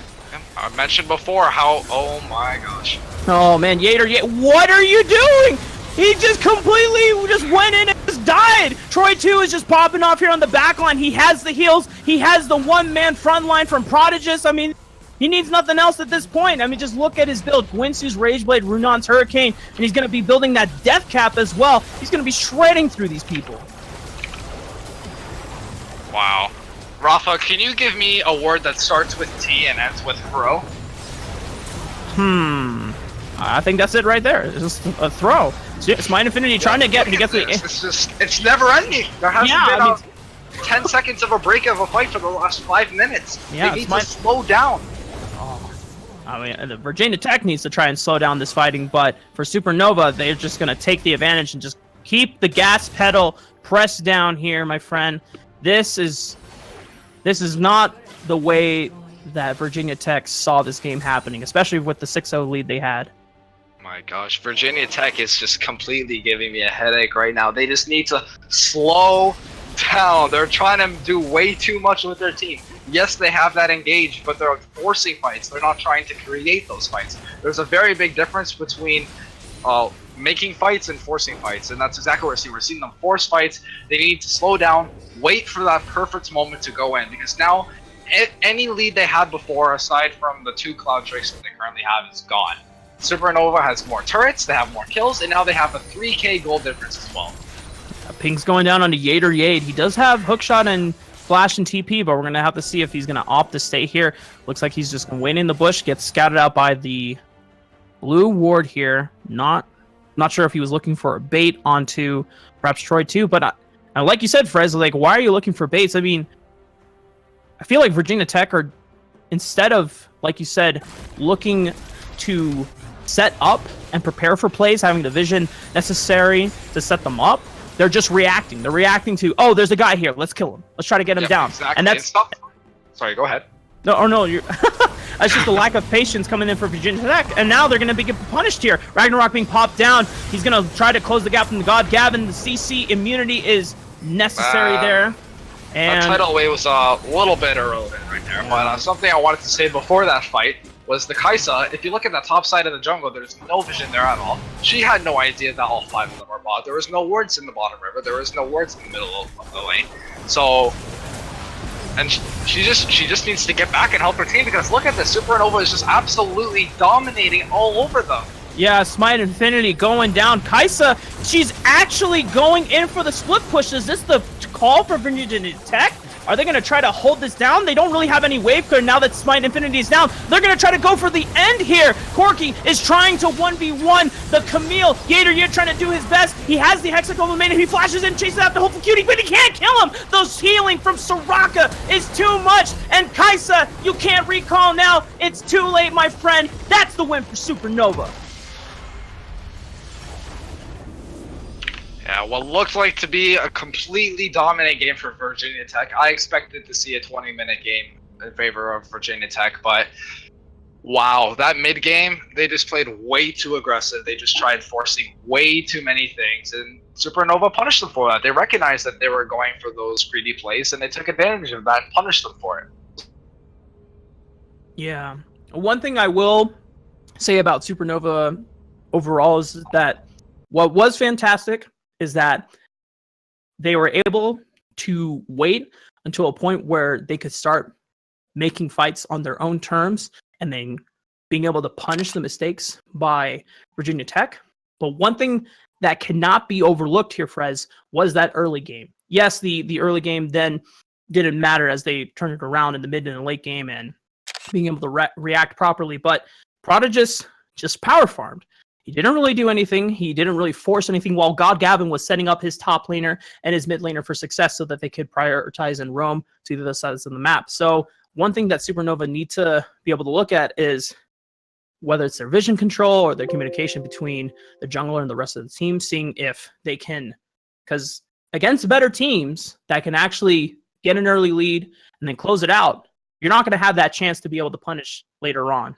I mentioned before how, oh my gosh. Oh man, Yater, what are you doing? He just completely just went in and just died. Troy 2 is just popping off here on the back line. He has the heals. He has the one-man front line from Prodigus. I mean, he needs nothing else at this point. I mean, just look at his build. Gwinsu's Rageblade, Runon's Hurricane, and he's going to be building that Death Cap as well. He's going to be shredding through these people. Wow. Rafa, can you give me a word that starts with T and ends with throw? I think that's it right there. It's just a throw. It's Smite Infinity trying to get the... It's never ending. There hasn't been 10 seconds of a break of a fight for the last 5 minutes. Yeah, they need to slow down. I mean, the Virginia Tech needs to try and slow down this fighting, but for Supernova, they're just going to take the advantage and just keep the gas pedal pressed down here, my friend. This is not the way that Virginia Tech saw this game happening, especially with the 6-0 lead they had. My gosh, Virginia Tech is just completely giving me a headache right now. They just need to slow down. They're trying to do way too much with their team. Yes, they have that engaged, but they're forcing fights. They're not trying to create those fights. There's a very big difference between making fights and forcing fights, and that's exactly what we're seeing. We're seeing them force fights. They need to slow down, wait for that perfect moment to go in, because now any lead they had before, aside from the 2 Cloud Drakes that they currently have, is gone. Supernova has more turrets, they have more kills, and now they have a 3k gold difference as well. Ping's going down onto Yater Yade. He does have Hookshot and Flash and TP, but we're going to have to see if he's going to opt to stay here. Looks like he's just going to wait in the bush, gets scouted out by the blue ward here. Not sure if he was looking for a bait onto perhaps Troy 2, but like you said, Frez, like, why are you looking for baits? I mean, I feel like Virginia Tech are, instead of, like you said, looking to set up and prepare for plays, having the vision necessary to set them up, they're just reacting. They're reacting to, oh, there's a guy here. Let's kill him. Let's try to get him down. Exactly. And that's... Sorry, go ahead. No, you're... That's just the lack of patience coming in for Virginia Tech. And now they're going to be punished here. Ragnarok being popped down. He's going to try to close the gap from the God Gavin. The CC immunity is necessary there. And that tidal wave was a little bit irrelevant right there. But something I wanted to say before that fight was the Kaisa. If you look at the top side of the jungle, there's no vision there at all. She had no idea that all 5 of them were bot. There was no wards in the bottom river. There was no wards in the middle of the lane. So, and she just needs to get back and help her team, because look at this. Supernova is just absolutely dominating all over them. Yeah, Smite Infinity going down. Kaisa, she's actually going in for the split push. Is this the call for Virginia Tech? Are they going to try to hold this down? They don't really have any wave clear now that Smite Infinity is down. They're going to try to go for the end here. Corki is trying to 1v1 the Camille. Yater trying to do his best. He has the Hexagon Main. He flashes in, chases after Hopeful Cutie, but he can't kill him. Those healing from Soraka is too much. And Kaisa, you can't recall now. It's too late, my friend. That's the win for Supernova. Yeah, what looked like to be a completely dominant game for Virginia Tech. I expected to see a 20-minute game in favor of Virginia Tech, but wow, that mid-game, they just played way too aggressive. They just tried forcing way too many things, and Supernova punished them for that. They recognized that they were going for those greedy plays, and they took advantage of that and punished them for it. Yeah. One thing I will say about Supernova overall is that what was fantastic is that they were able to wait until a point where they could start making fights on their own terms and then being able to punish the mistakes by Virginia Tech. But one thing that cannot be overlooked here, Frez, was that early game. Yes, the early game then didn't matter as they turned it around in the mid and the late game and being able to react properly. But Prada just power farmed. He didn't really do anything. He didn't really force anything while God Gavin was setting up his top laner and his mid laner for success so that they could prioritize and roam to the other sides of the map. So one thing that Supernova need to be able to look at is whether it's their vision control or their communication between the jungler and the rest of the team, seeing if they can, because against better teams that can actually get an early lead and then close it out, you're not going to have that chance to be able to punish later on.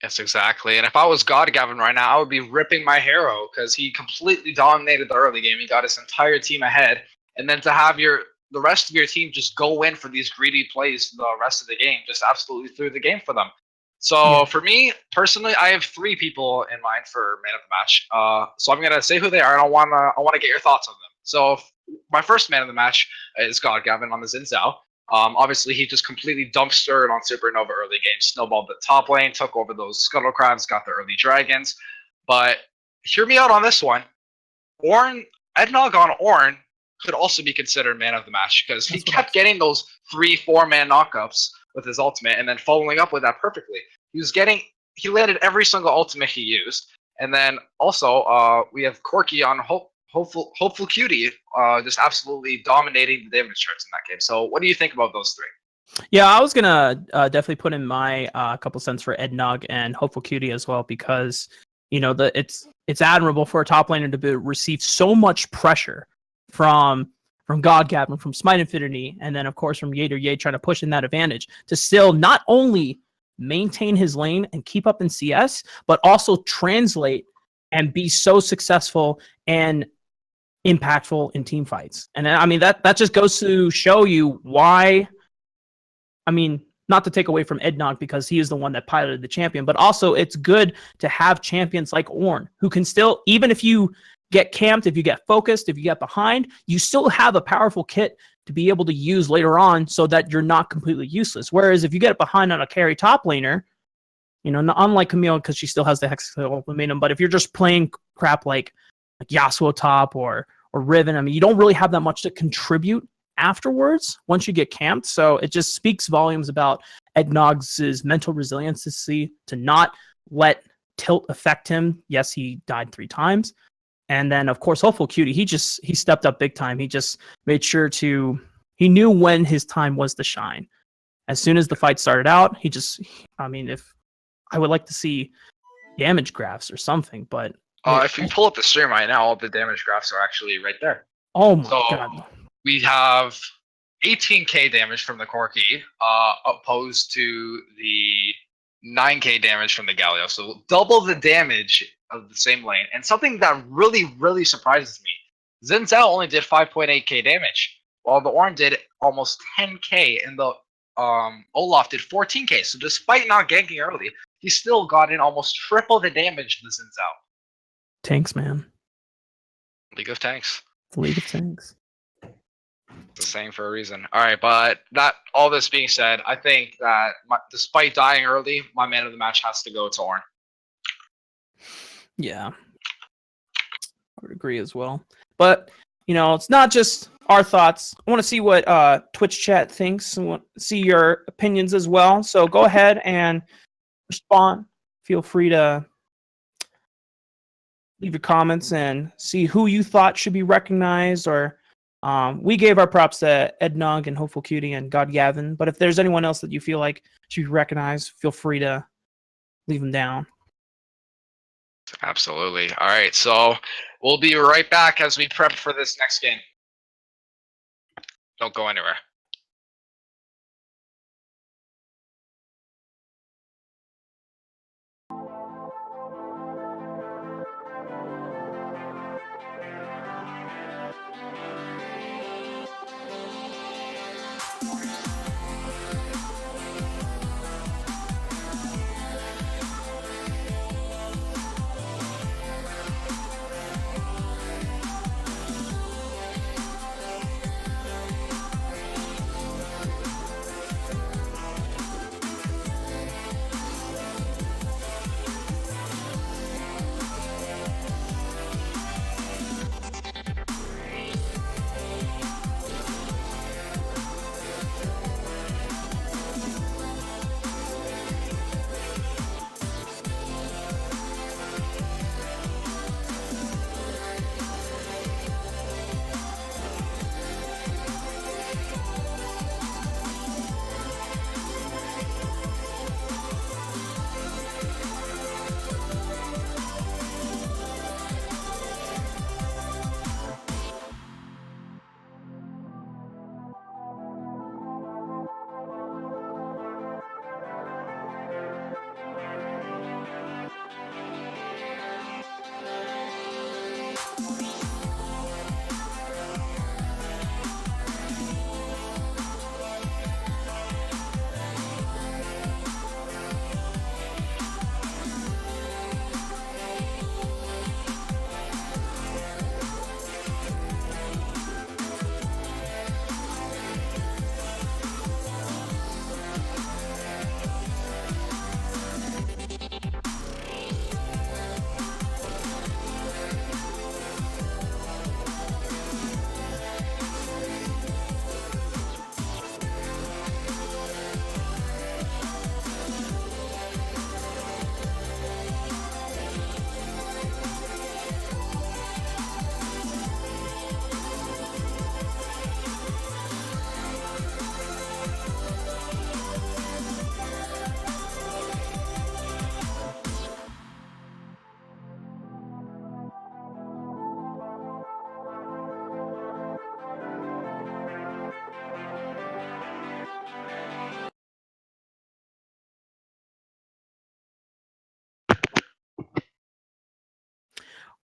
Yes, exactly. And if I was God Gavin right now, I would be ripping my hair out because he completely dominated the early game. He got his entire team ahead. And then to have the rest of your team just go in for these greedy plays the rest of the game, just absolutely threw the game for them. So for me, personally, I have 3 people in mind for man of the match. So I'm going to say who they are, and I want to get your thoughts on them. So my first man of the match is God Gavin on the Xin Zhao. Obviously, he just completely dumpstered on Supernova early game, snowballed the top lane, took over those Scuttle Crabs, got the early Dragons. But hear me out on this one. Ednog on Ornn could also be considered man of the match because he kept getting those 3-4-man knockups with his ultimate and then following up with that perfectly. He landed every single ultimate he used. And then also, we have Corki on Hopeful Cutie, just absolutely dominating the damage charts in that game. So what do you think about those 3? Yeah, I was gonna definitely put in my couple cents for Ednog and Hopeful Cutie as well, because it's admirable for a top laner to receive so much pressure from God Gavin, from Smite Infinity, and then of course from Yater trying to push in that advantage to still not only maintain his lane and keep up in CS, but also translate and be so successful and impactful in team fights. And I mean, that just goes to show you why, I mean, not to take away from Ednog because he is the one that piloted the champion, but also it's good to have champions like Ornn who can still, even if you get camped, if you get focused, if you get behind, you still have a powerful kit to be able to use later on so that you're not completely useless. Whereas if you get behind on a carry top laner, unlike Camille because she still has the Hex Ultimatum, but if you're just playing crap like Yasuo top or Riven, I mean, you don't really have that much to contribute afterwards once you get camped. So it just speaks volumes about Ednog's mental resiliency to not let tilt affect him. Yes, he died 3 times. And then, of course, Hopeful Cutie, he stepped up big time. He just made sure he knew when his time was to shine. As soon as the fight started out, if I would like to see damage graphs or something, but if you pull up the stream right now, all the damage graphs are actually right there. Oh my god. We have 18k damage from the Corki, opposed to the 9k damage from the Galio. So double the damage of the same lane. And something that really, really surprises me, Xin Zhao only did 5.8k damage, while the Ornn did almost 10k, and the Olaf did 14k. So despite not ganking early, he still got in almost triple the damage of the Xin Zhao. Tanks, man. League of Tanks. The League of Tanks. It's the same for a reason. All right, but all this being said, I think that despite dying early, my man of the match has to go to Ornn. Yeah, I would agree as well. But it's not just our thoughts. I want to see what Twitch chat thinks. I want to see your opinions as well. So go ahead and respond. Feel free to leave your comments and see who you thought should be recognized. Or we gave our props to Ednog and Hopeful Cutie and God Gavin. But if there's anyone else that you feel like should be recognized, feel free to leave them down. Absolutely. All right, so we'll be right back as we prep for this next game. Don't go anywhere.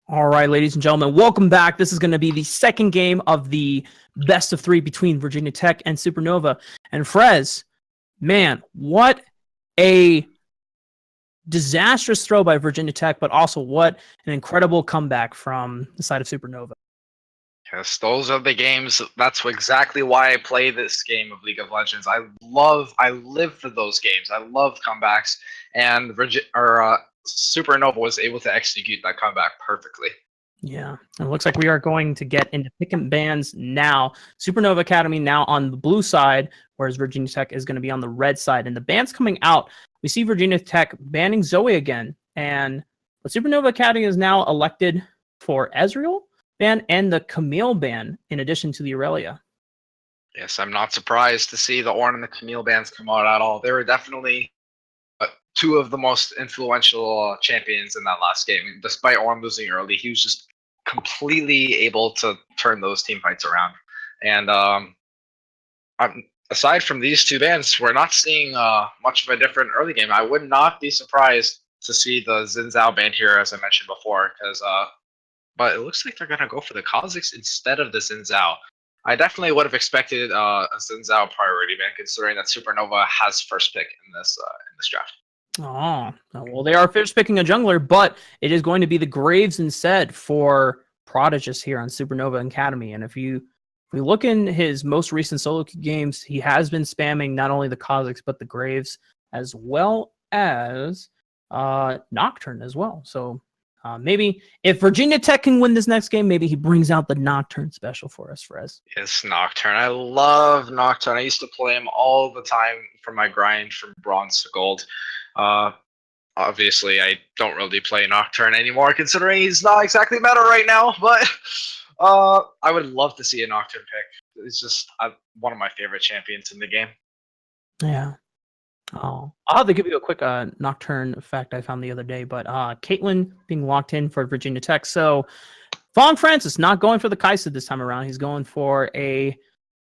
All right, ladies and gentlemen, welcome back. This is going to be the second game of the best of three between Virginia Tech and Supernova. And Frez, man, what a disastrous throw by Virginia Tech, but also what an incredible comeback from the side of Supernova. Yes, those are the games. That's exactly why I play this game of League of Legends. I live for those games. I love comebacks, and Supernova was able to execute that comeback perfectly. Yeah, and it looks like we are going to get into pick and bans now. Supernova Academy now on the blue side, whereas Virginia Tech is going to be on the red side. And the bans coming out, we see Virginia Tech banning Zoe again, and the Supernova Academy is now elected for Ezreal ban and the Camille ban in addition to the Aurelia. Yes, I'm not surprised to see the Ornn and the Camille bans come out at all. They were definitely two of the most influential champions in that last game. Despite Ornn losing early, he was just completely able to turn those team fights around. And aside from these two bans, we're not seeing much of a different early game. I would not be surprised to see the Xin Zhao ban here, as I mentioned before, because but it looks like they're gonna go for the Kha'Zix instead of the Xin Zhao. I definitely would have expected a Xin Zhao priority ban, considering that Supernova has first pick in this draft. Oh, well, they are first picking a jungler, but it is going to be the Graves instead for Prodigious here on Supernova Academy. And if we look in his most recent solo games, he has been spamming not only the Kha'Zix, but the Graves, as well as Nocturne as well. So maybe if Virginia Tech can win this next game, maybe he brings out the Nocturne special for us, Frez. Yes, Nocturne. I love Nocturne. I used to play him all the time for my grind from bronze to gold. Obviously, I don't really play Nocturne anymore, considering he's not exactly meta right now, but I would love to see a Nocturne pick. It's just one of my favorite champions in the game. Yeah. Oh, I'll have to give you a quick Nocturne fact I found the other day, but Caitlyn being locked in for Virginia Tech. So Fong Francis not going for the Kai'Sa this time around. He's going for a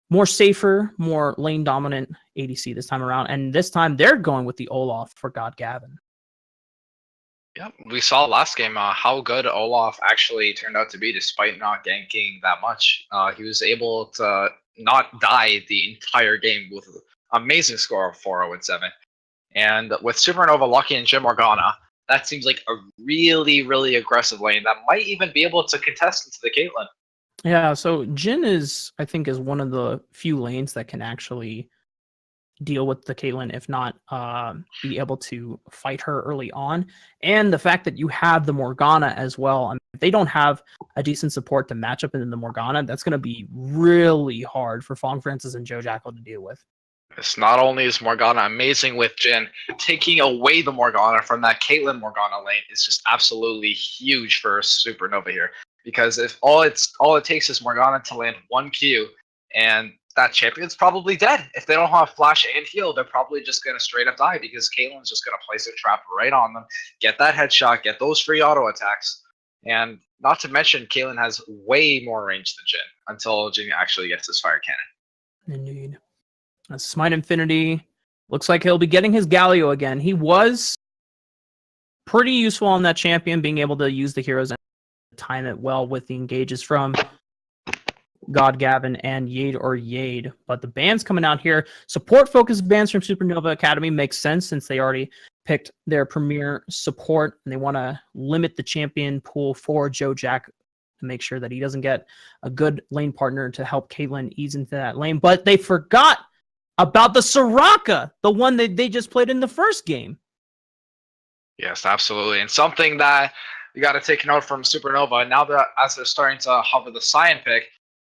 more safer, more lane dominant ADC this time around. And this time they're going with the Olaf for God Gavin. Yep, we saw last game how good Olaf actually turned out to be despite not ganking that much. He was able to not die the entire game with an amazing score of 4-0-7. And with Supernova, Lucky, and Jim Morgana, that seems like a really, really aggressive lane that might even be able to contest into the Caitlyn. Yeah, so Jhin is one of the few lanes that can actually deal with the Caitlyn, if not be able to fight her early on. And the fact that you have the Morgana as well. I mean, if they don't have a decent support to match up in the Morgana, that's going to be really hard for Fong Francis and Joe Jackal to deal with. It's not only is Morgana amazing with Jhin, taking away the Morgana from that Caitlyn Morgana lane is just absolutely huge for Supernova here. Because if all it takes is Morgana to land one Q, and that champion's probably dead. If they don't have flash and heal, they're probably just gonna straight up die because Caitlyn's just gonna place a trap right on them, get that headshot, get those free auto attacks, and not to mention Caitlyn has way more range than Jhin until Jhin actually gets his fire cannon. Indeed. Smite Infinity looks like he'll be getting his Galio again. He was pretty useful on that champion, being able to use the heroes time it well with the engages from God Gavin and Yade or Yade. But the bans coming out here, support focused bans from Supernova Academy makes sense since they already picked their premier support and they want to limit the champion pool for Joe Jack to make sure that he doesn't get a good lane partner to help Caitlyn ease into that lane. But they forgot about the Soraka, the one that they just played in the first game. Yes, absolutely. And something that you got to take note from Supernova, now that as they're starting to hover the Sion pick,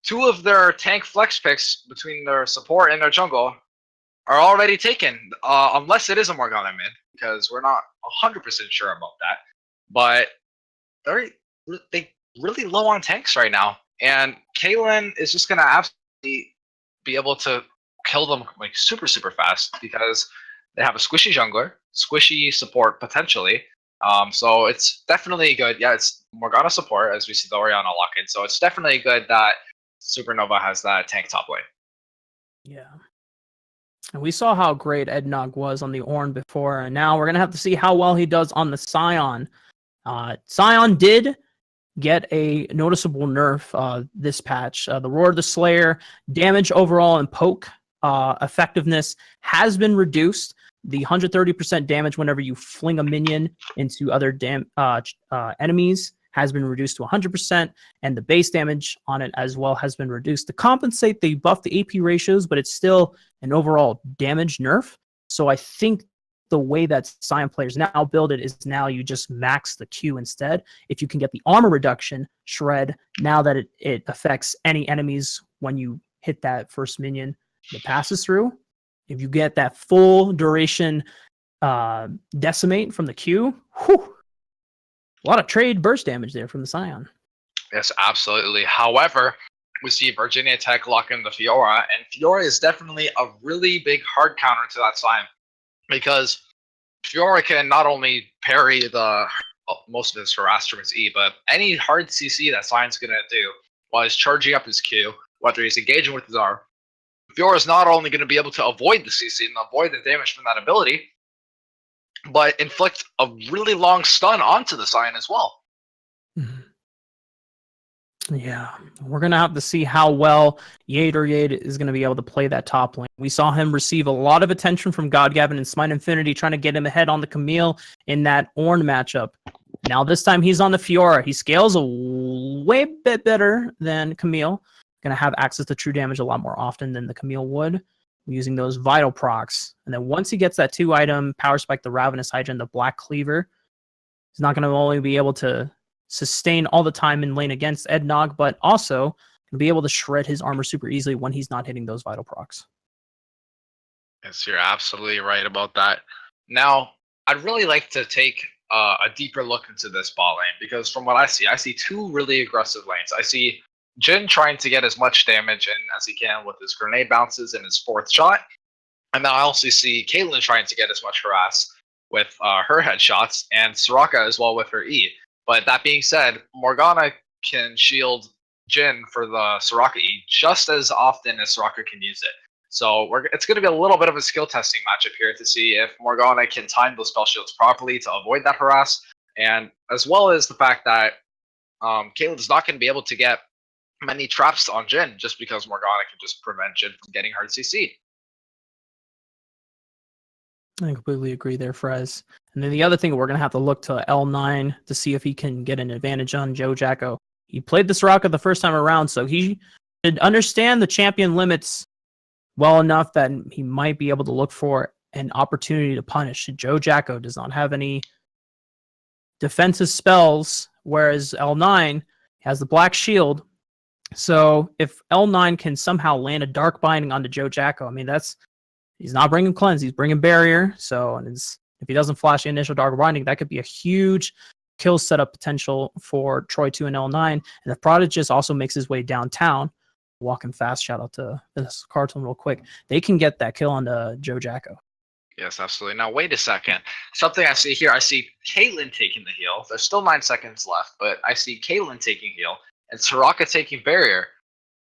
2 of their tank flex picks between their support and their jungle are already taken, unless it is a Morgana mid, because we're not 100% sure about that. But they really low on tanks right now, and Caitlyn is just gonna absolutely be able to kill them like super fast because they have a squishy jungler, squishy support potentially. So it's definitely good. Yeah, it's Morgana support as we see the Orianna lock in. So it's definitely good that Supernova has that tank top lane. Yeah. And we saw how great Ednog was on the Ornn before, and now we're going to have to see how well he does on the Sion. Sion did get a noticeable nerf this patch. The Roar of the Slayer, damage overall, and poke effectiveness has been reduced. The 130% damage whenever you fling a minion into other enemies has been reduced to 100%, and the base damage on it as well has been reduced. To compensate, they buffed the AP ratios, but it's still an overall damage nerf. So I think the way that Sion players now build it is now you just max the Q instead. If you can get the armor reduction shred, now that it affects any enemies when you hit that first minion that passes through. If you get that full duration decimate from the Q, whew, a lot of trade burst damage there from the Sion. Yes, absolutely. However, we see Virginia Tech lock in the Fiora, and Fiora is definitely a really big hard counter to that Sion, because Fiora can not only parry the most of his harass from his E, but any hard CC that Sion's going to do while he's charging up his Q, whether he's engaging with his R, Fiora is not only going to be able to avoid the CC and avoid the damage from that ability, but inflict a really long stun onto the Sion as well. Yeah, we're going to have to see how well Yade is going to be able to play that top lane. We saw him receive a lot of attention from God Gavin and Smite Infinity trying to get him ahead on the Camille in that Ornn matchup. Now this time he's on the Fiora. He scales a way bit better than Camille. Going to have access to true damage a lot more often than the Camille would, using those vital procs. And then once he gets that 2-item Power Spike, the Ravenous Hydra, and the Black Cleaver, he's not going to only be able to sustain all the time in lane against Ednog, but also going to be able to shred his armor super easily when he's not hitting those vital procs. Yes, you're absolutely right about that. Now, I'd really like to take a deeper look into this bot lane, because from what I see 2 really aggressive lanes. I see Jhin trying to get as much damage in as he can with his grenade bounces and his 4th shot. And then I also see Caitlyn trying to get as much harass with her headshots, and Soraka as well with her E. But that being said, Morgana can shield Jhin for the Soraka E just as often as Soraka can use it. So it's going to be a little bit of a skill testing matchup here to see if Morgana can time those spell shields properly to avoid that harass, and as well as the fact that Caitlyn is not going to be able to get many traps on Jhin just because Morgana can just prevent Jhin from getting hard CC. I completely agree there, Frez. And then the other thing, we're going to have to look to L9 to see if he can get an advantage on Joe Jacko. He played the Soraka the first time around, so he should understand the champion limits well enough that he might be able to look for an opportunity to punish. Joe Jacko does not have any defensive spells, whereas L9 has the Black Shield. So if L9 can somehow land a Dark Binding onto Joe Jacko, I mean, he's not bringing Cleanse, he's bringing Barrier. So if he doesn't flash the initial Dark Binding, that could be a huge kill setup potential for Troy 2 and L9. And if Prodigus also makes his way downtown, walking fast, shout out to this Carlton real quick, they can get that kill onto Joe Jacko. Yes, absolutely. Now, wait a second. Something I see here, I see Caitlyn taking the heal. There's still 9 seconds left, but I see Caitlyn taking heal and Soraka taking Barrier.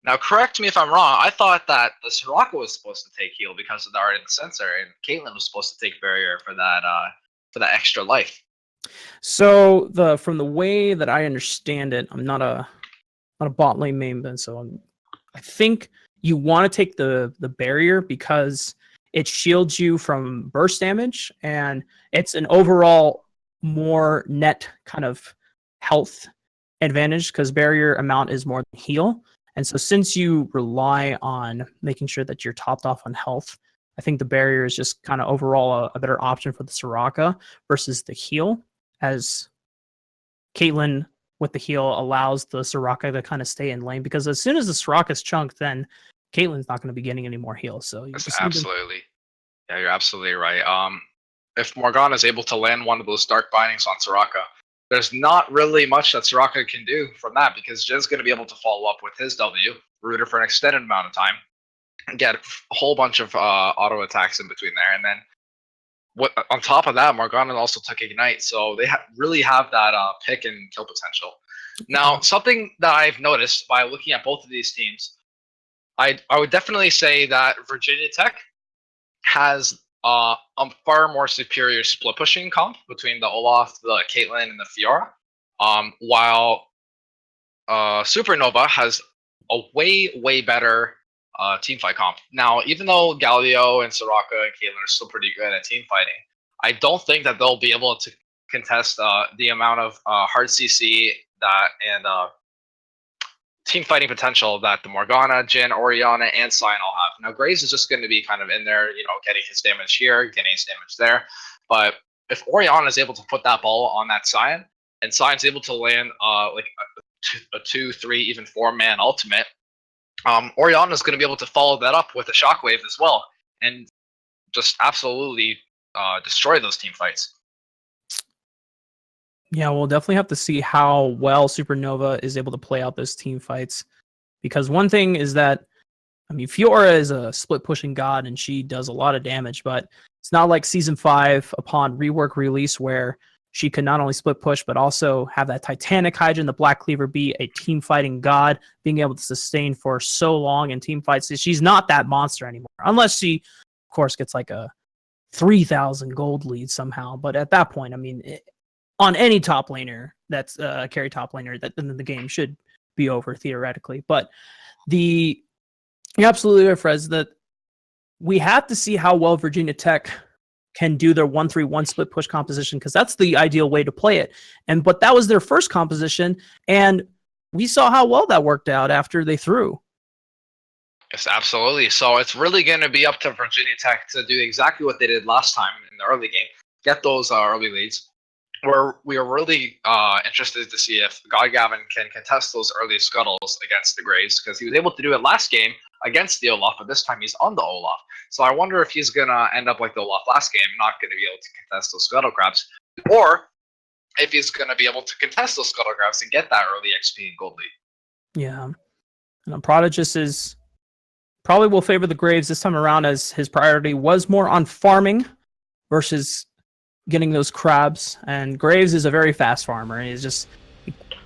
Now, correct me if I'm wrong. I thought that the Soraka was supposed to take heal because of the Ardent Sensor, and Caitlyn was supposed to take Barrier for that extra life. So from the way that I understand it, I'm not a bot lane main, but I think you want to take the barrier because it shields you from burst damage, and it's an overall more net kind of health advantage because barrier amount is more than heal. And so since you rely on making sure that you're topped off on health, I think the barrier is just kind of overall a better option for the Soraka versus the heal, as Caitlyn with the heal allows the Soraka to kind of stay in lane, because as soon as the Soraka's chunked, then Caitlyn's not going to be getting any more heals. So you just Absolutely. Yeah, you're absolutely right. If Morgana is able to land one of those dark bindings on Soraka, there's not really much that Soraka can do from that, because Jin's going to be able to follow up with his W, root her for an extended amount of time, and get a whole bunch of auto attacks in between there. And then on top of that, Morgana also took Ignite, so they really have that pick and kill potential. Now, something that I've noticed by looking at both of these teams, I would definitely say that Virginia Tech has a far more superior split pushing comp between the Olaf, the Caitlyn, and the Fiora, while Supernova has a way better team fight comp. Now, even though Galio and Soraka and Caitlyn are still pretty good at team fighting, I don't think that they'll be able to contest the amount of hard CC and team fighting potential that the Morgana, Jhin, Orianna, and Sion all have. Now, Graves is just going to be kind of in there, getting his damage here, getting his damage there. But if Orianna is able to put that ball on that Sion, and Sion's able to land like a 2, 3, even 4-man ultimate, Orianna is going to be able to follow that up with a shockwave as well, and just absolutely destroy those team fights. Yeah, we'll definitely have to see how well Supernova is able to play out those team fights. Because one thing is that, Fiora is a split pushing god and she does a lot of damage, but it's not like Season 5 upon rework release where she could not only split push, but also have that Titanic Hydra and the Black Cleaver be a team fighting god, being able to sustain for so long in team fights. She's not that monster anymore, unless she, of course, gets like a 3,000 gold lead somehow. But at that point, on any top laner that's a carry top laner, that the game should be over theoretically. But you're absolutely right, Frez, that we have to see how well Virginia Tech can do their 1-3-1 split push composition, because that's the ideal way to play it. But that was their first composition, and we saw how well that worked out after they threw. Yes, absolutely. So it's really going to be up to Virginia Tech to do exactly what they did last time in the early game, get those early leads. We are really interested to see if Godgavin can contest those early scuttles against the Graves, because he was able to do it last game against the Olaf, but this time he's on the Olaf. So I wonder if he's going to end up like the Olaf last game, not going to be able to contest those scuttle crabs, or if he's going to be able to contest those scuttle crabs and get that early XP and gold lead. Yeah. And Prodigus probably will favor the Graves this time around, as his priority was more on farming versus getting those crabs. And Graves is a very fast farmer. He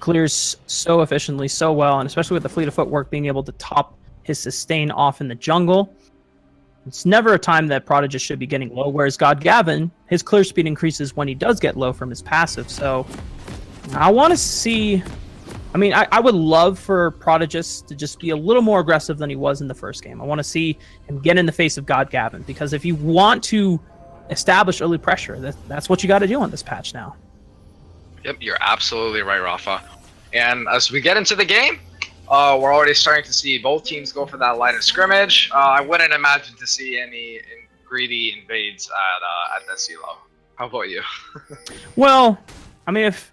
clears so efficiently, so well, and especially with the fleet of footwork, being able to top his sustain off in the jungle. It's never a time that Prodigus should be getting low, whereas Godgavin, his clear speed increases when he does get low from his passive. So I want to see... I would love for Prodigus to just be a little more aggressive than he was in the first game. I want to see him get in the face of Godgavin, because if you want to establish early pressure, that's what you got to do on this patch now. Yep, you're absolutely right, Rafa. And as we get into the game, we're already starting to see both teams go for that line of scrimmage. I wouldn't imagine to see any greedy invades at that CLO. How about you? Well, if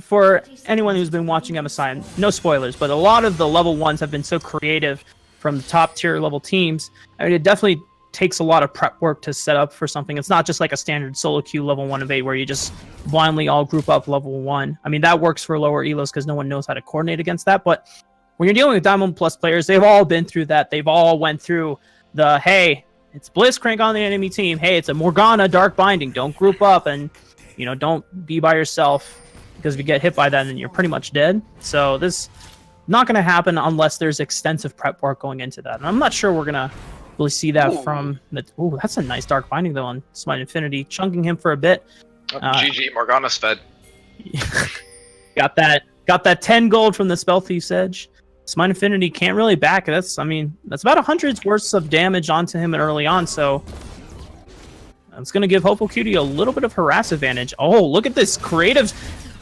for anyone who's been watching MSI, no spoilers, but a lot of the level 1s have been so creative from the top tier level teams. It definitely takes a lot of prep work to set up for something. It's not just like a standard solo queue level 1 invade where you just blindly all group up level 1. That works for lower elos because no one knows how to coordinate against that. But when you're dealing with Diamond Plus players, they've all been through that. They've all went through the, hey, it's Blitzcrank on the enemy team. Hey, it's a Morgana Dark Binding. Don't group up and, don't be by yourself, because if you get hit by that, then you're pretty much dead. So this not going to happen unless there's extensive prep work going into that. And I'm not sure we're going to really see that from the... Ooh, that's a nice Dark Binding, though, on Smite Infinity. Chunking him for a bit. GG, Morgana's fed. got that 10 gold from the Spell Thief's Edge. Smite Infinity can't really back it. That's about 100's worth of damage onto him early on, so it's going to give Hopeful Cutie a little bit of harass advantage. Oh, look at this creative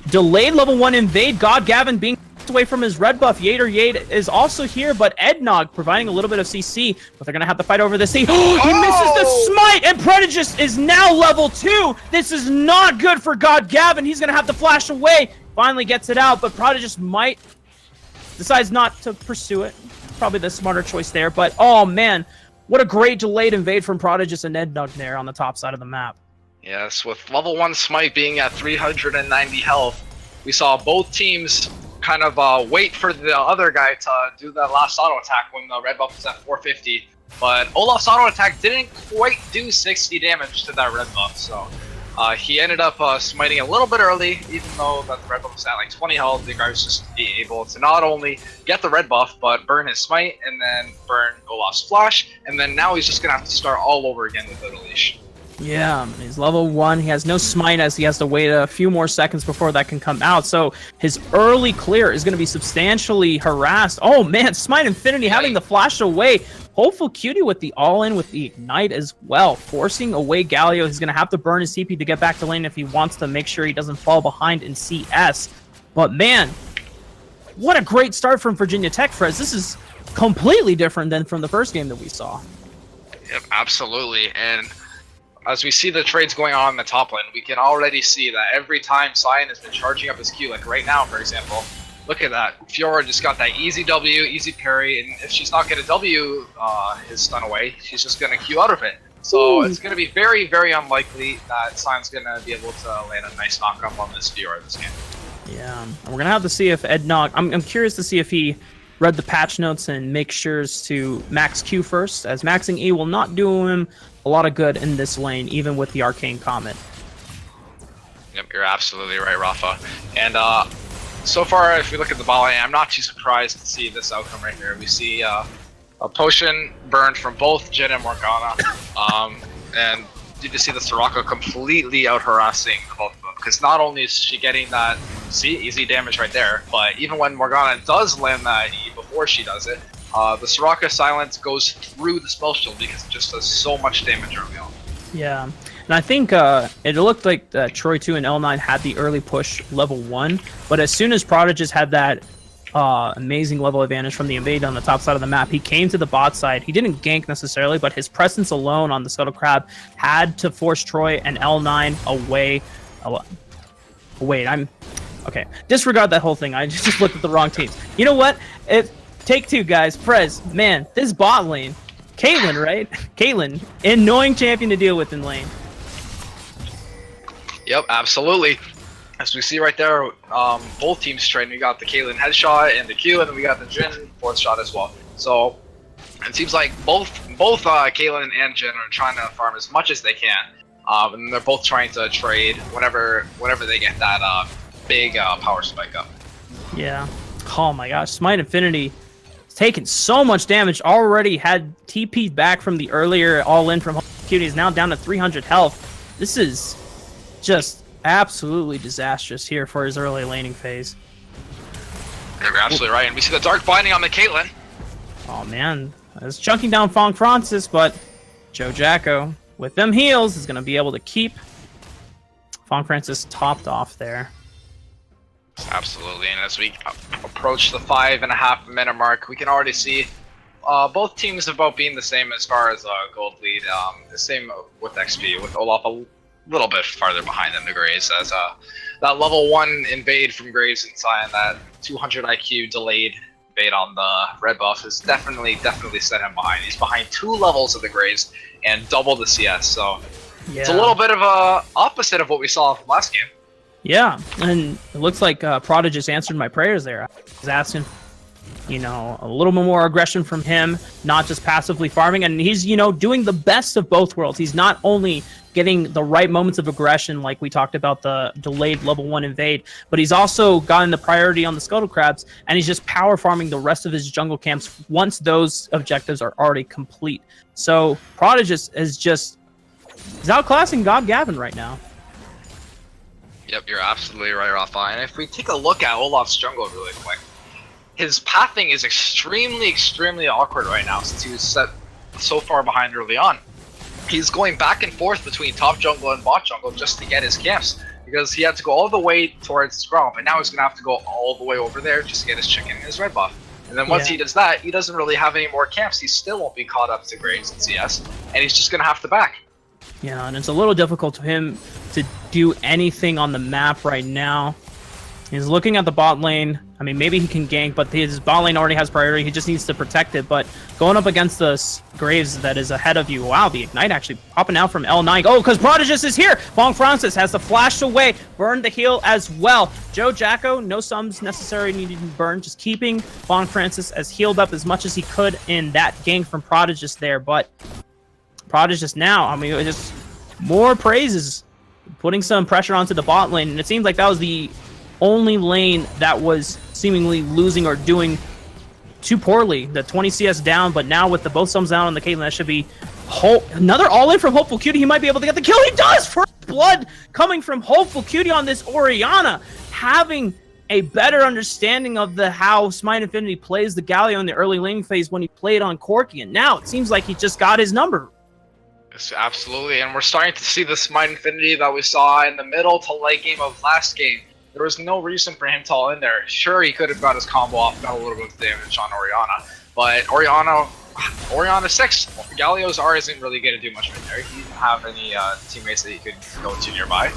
delayed level 1 invade. God Gavin being away from his red buff. Yade is also here, but Ednog providing a little bit of CC, but they're going to have to fight over this. He misses the smite, and Prodigus is now level 2. This is not good for God Gavin. He's going to have to flash away. Finally gets it out, but Prodigus decides not to pursue it. Probably the smarter choice there, but oh man, what a great delayed invade from Prodigus and Ednog there on the top side of the map. Yes, with level 1 Smite being at 390 health, we saw both teams kind of wait for the other guy to do that last auto attack when the red buff was at 450. But Olaf's auto attack didn't quite do 60 damage to that red buff, so he ended up smiting a little bit early, even though that the red buff was at like 20 health. The guy was just able to not only get the red buff, but burn his smite, and then burn Olaf's flash, and then now he's just gonna have to start all over again with the leash. Yeah, he's level 1. He has no smite as he has to wait a few more seconds before that can come out. So his early clear is going to be substantially harassed. Oh man, Smite Infinity having the flash away. Hopeful Cutie with the all-in with the Ignite as well, forcing away Galio. He's going to have to burn his TP to get back to lane if he wants to make sure he doesn't fall behind in CS. But man, what a great start from Virginia Tech, Frez. This is completely different than from the first game that we saw. Yep, absolutely. And as we see the trades going on in the top lane, we can already see that every time Cyan has been charging up his Q, like right now, for example, look at that. Fiora just got that easy W, easy parry, and if she's not going to W his stun away, she's just going to Q out of it. So it's going to be very, very unlikely that Cyan's going to be able to land a nice knock-up on this Fiora this game. Yeah, and we're going to have to see if Ednog... I'm curious to see if he read the patch notes and make sure to max Q first, as maxing E will not do him a lot of good in this lane, even with the Arcane Comet. Yep, you're absolutely right, Rafa. And so far, if we look at the bot lane, I'm not too surprised to see this outcome right here. We see a potion burned from both Jhin and Morgana, and you just see the Soraka completely out-harassing both of them, because not only is she getting that easy damage right there, but even when Morgana does land that E before she does it, the Soraka silence goes through the spell shield because it just does so much damage early on. Yeah, and I think it looked like Troy 2 and L9 had the early push level 1, but as soon as Prodigus had that amazing level advantage from the invade on the top side of the map, he came to the bot side. He didn't gank necessarily, but his presence alone on the Scuttle Crab had to force Troy and L9 away. Wait, okay. Disregard that whole thing. I just looked at the wrong teams. You know what? Take two, guys. Prez, man, this bot lane. Caitlyn, right? Caitlyn, annoying champion to deal with in lane. Yep, absolutely. As we see right there, both teams trading. We got the Caitlyn headshot and the Q, and then we got the Jhin fourth shot as well. So it seems like both Caitlyn and Jhin are trying to farm as much as they can, and they're both trying to trade whenever they get that big power spike up. Yeah. Oh my gosh, Smite Infinity has taken so much damage. Already had TP'd back from the earlier all-in from Cutie. Is now down to 300 health. This is just absolutely disastrous here for his early laning phase. You're absolutely right, and we see the Dark Binding on the Caitlyn. Oh man, it's chunking down Fong Francis, but Joe Jacko with them heals is going to be able to keep Fong Francis topped off there. Absolutely, and as we approach the 5.5 minute mark, we can already see both teams about being the same as far as gold lead. The same with XP, with Olaf a little bit farther behind than the Graves, as that level 1 invade from Graves and Cyan, that 200 IQ delayed invade on the red buff has definitely set him behind. He's behind 2 levels of the Graves and double the CS, so it's a little bit of a opposite of what we saw from last game. Yeah, and it looks like Prodigus answered my prayers there. I was asking, a little bit more aggression from him, not just passively farming, and he's, doing the best of both worlds. He's not only getting the right moments of aggression, like we talked about the delayed level 1 invade, but he's also gotten the priority on the Scuttle Crabs, and he's just power farming the rest of his jungle camps once those objectives are already complete. So Prodigus is outclassing God Gavin right now. Yep, you're absolutely right, Rafa. And if we take a look at Olaf's jungle really quick, his pathing is extremely awkward right now since he was set so far behind early on. He's going back and forth between top jungle and bot jungle just to get his camps, because he had to go all the way towards Gromp, and now he's gonna have to go all the way over there just to get his chicken and his red buff. And then once he does that, he doesn't really have any more camps. He still won't be caught up to Graves and CS, and he's just gonna have to back. Yeah, and it's a little difficult for him to do anything on the map right now. He's looking at the bot lane. I mean, maybe he can gank, but his bot lane already has priority. He just needs to protect it. But going up against the Graves that is ahead of you, wow, the Ignite actually popping out from L9. Oh, because Prodigus is here. Bong Francis has the flash away, burned the heal as well. Joe Jacko, no sums necessary needed to burn, just keeping Bong Francis as healed up as much as he could in that gank from Prodigus there. But Prodigus now, I mean, just more praises, putting some pressure onto the bot lane. And it seems like that was the only lane that was seemingly losing or doing too poorly. The 20 CS down, but now with the both sums down on the Caitlyn, that should be another all-in from Hopeful Cutie. He might be able to get the kill. He does! First blood coming from Hopeful Cutie on this Orianna, having a better understanding of how Smite Infinity plays the Galio in the early laning phase when he played on Corki, and now it seems like he just got his number. Yes, absolutely, and we're starting to see the Smite Infinity that we saw in the middle to late game of last game. There was no reason for him to all in there. Sure, he could have got his combo off, got a little bit of damage on Orianna, but Orianna 6, Galio's R isn't really going to do much right there. He didn't have any teammates that he could go to nearby.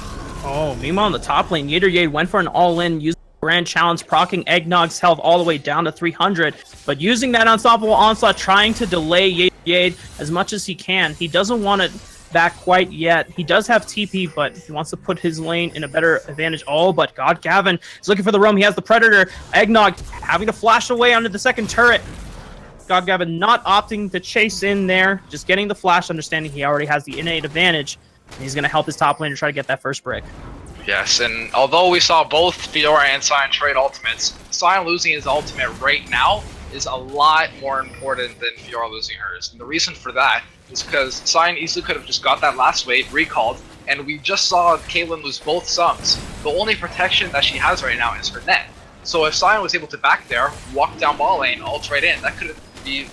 Oh, meanwhile on the top lane, Yader went for an all-in, using Grand Challenge, proccing Eggnog's health all the way down to 300, but using that Unstoppable Onslaught, trying to delay Yader as much as he can. He doesn't want it back quite yet. He does have TP, but he wants to put his lane in a better advantage. Oh, but God Gavin is looking for the roam. He has the Predator. Eggnog having to flash away onto the second turret. God Gavin not opting to chase in there, just getting the flash, understanding he already has the innate advantage, and he's going to help his top laner try to get that first brick. Yes, and although we saw both Fiora and Sion trade ultimates, Sion losing his ultimate right now is a lot more important than Fiora losing hers. And the reason for that is because Sion easily could have just got that last wave, recalled, and we just saw Caitlyn lose both sums. The only protection that she has right now is her net. So if Sion was able to back there, walk down ball lane, ult right in, that could be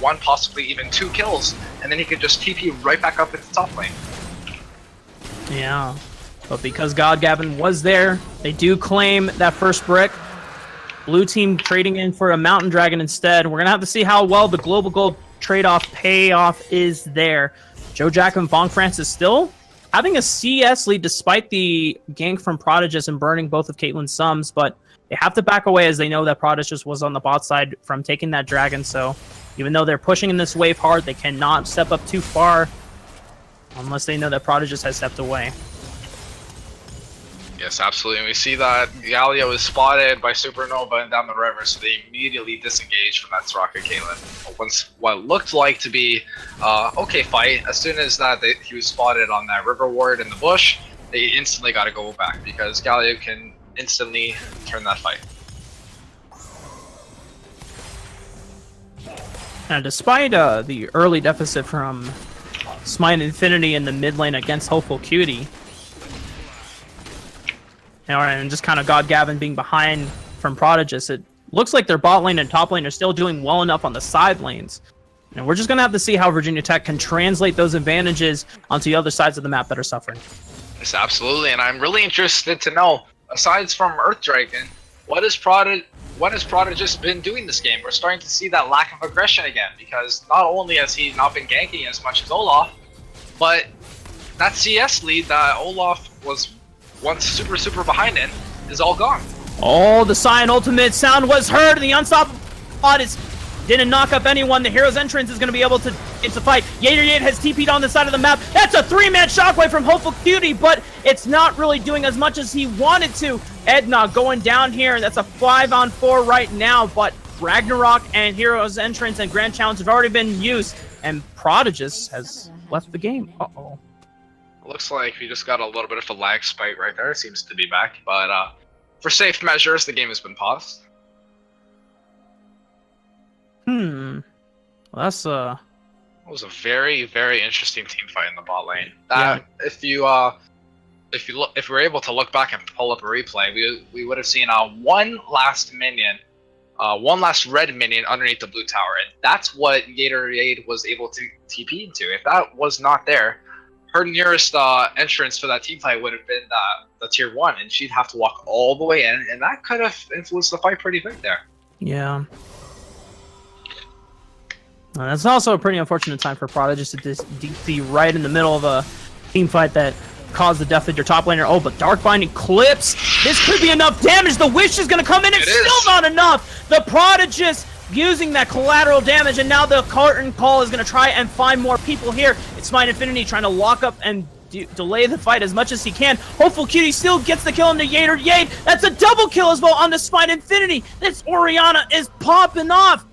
one, possibly even 2 kills, and then he could just TP right back up into top lane. Yeah, but because God Gavin was there, they do claim that first brick. Blue team trading in for a Mountain Dragon instead. We're going to have to see how well the Global Gold trade-off payoff is there. Joe Jack and Bong Francis still having a CS lead despite the gank from Prodigus and burning both of Caitlyn's sums, but they have to back away as they know that Prodigus was on the bot side from taking that dragon, so even though they're pushing in this wave hard, they cannot step up too far unless they know that Prodigus has stepped away. Yes, absolutely. And we see that Galio is spotted by Supernova and down the river, so they immediately disengage from that Soraka Caitlyn. Once what looked like to be okay fight, as soon as he was spotted on that river ward in the bush, they instantly got to go back because Galio can instantly turn that fight. And despite the early deficit from Smite Infinity in the mid lane against Hopeful Cutie, and just kind of God Gavin being behind from Prodigus, it looks like their bot lane and top lane are still doing well enough on the side lanes. And we're just going to have to see how Virginia Tech can translate those advantages onto the other sides of the map that are suffering. Yes, absolutely. And I'm really interested to know, aside from Earth Dragon, what has Prodigus been doing this game? We're starting to see that lack of aggression again, because not only has he not been ganking as much as Olaf, but that CS lead that Olaf was once super behind in is all gone. Oh, the Sion ultimate sound was heard, and the Unstoppable Pod didn't knock up anyone. The hero's entrance is going to be able to get the fight. Yader has TP'd on the side of the map. That's a 3-man shockwave from Hopeful Cutie, but it's not really doing as much as he wanted to. Edna going down here. That's a 5-on-4 right now, but Ragnarok and hero's entrance and Grand Challenge have already been used, and Prodigus has left the game. Uh-oh. Looks like we just got a little bit of a lag spike right there. Seems to be back, but for safe measures, the game has been paused. Well, that's It was a very interesting team fight in the bot lane. Yeah. If you if we were able to look back and pull up a replay, we would have seen one last minion, one last red minion underneath the blue tower, and that's what Yater was able to TP into. If that was not there, her nearest entrance for that team fight would have been the tier 1, and she'd have to walk all the way in, and that could have influenced the fight pretty big there. Yeah. That's also a pretty unfortunate time for Prada, just to DC right in the middle of a team fight that caused the death of your top laner. Oh, but Dark Binding clips. This could be enough damage. The Wish is going to come in. It's still not enough. The Prodigious using that collateral damage, and now the Curtain Call is going to try and find more people here. It's Smite Infinity trying to lock up and delay the fight as much as he can. Hopeful Cutie still gets the kill into Yater. That's a double kill as well on the Smite Infinity. This Orianna is popping off.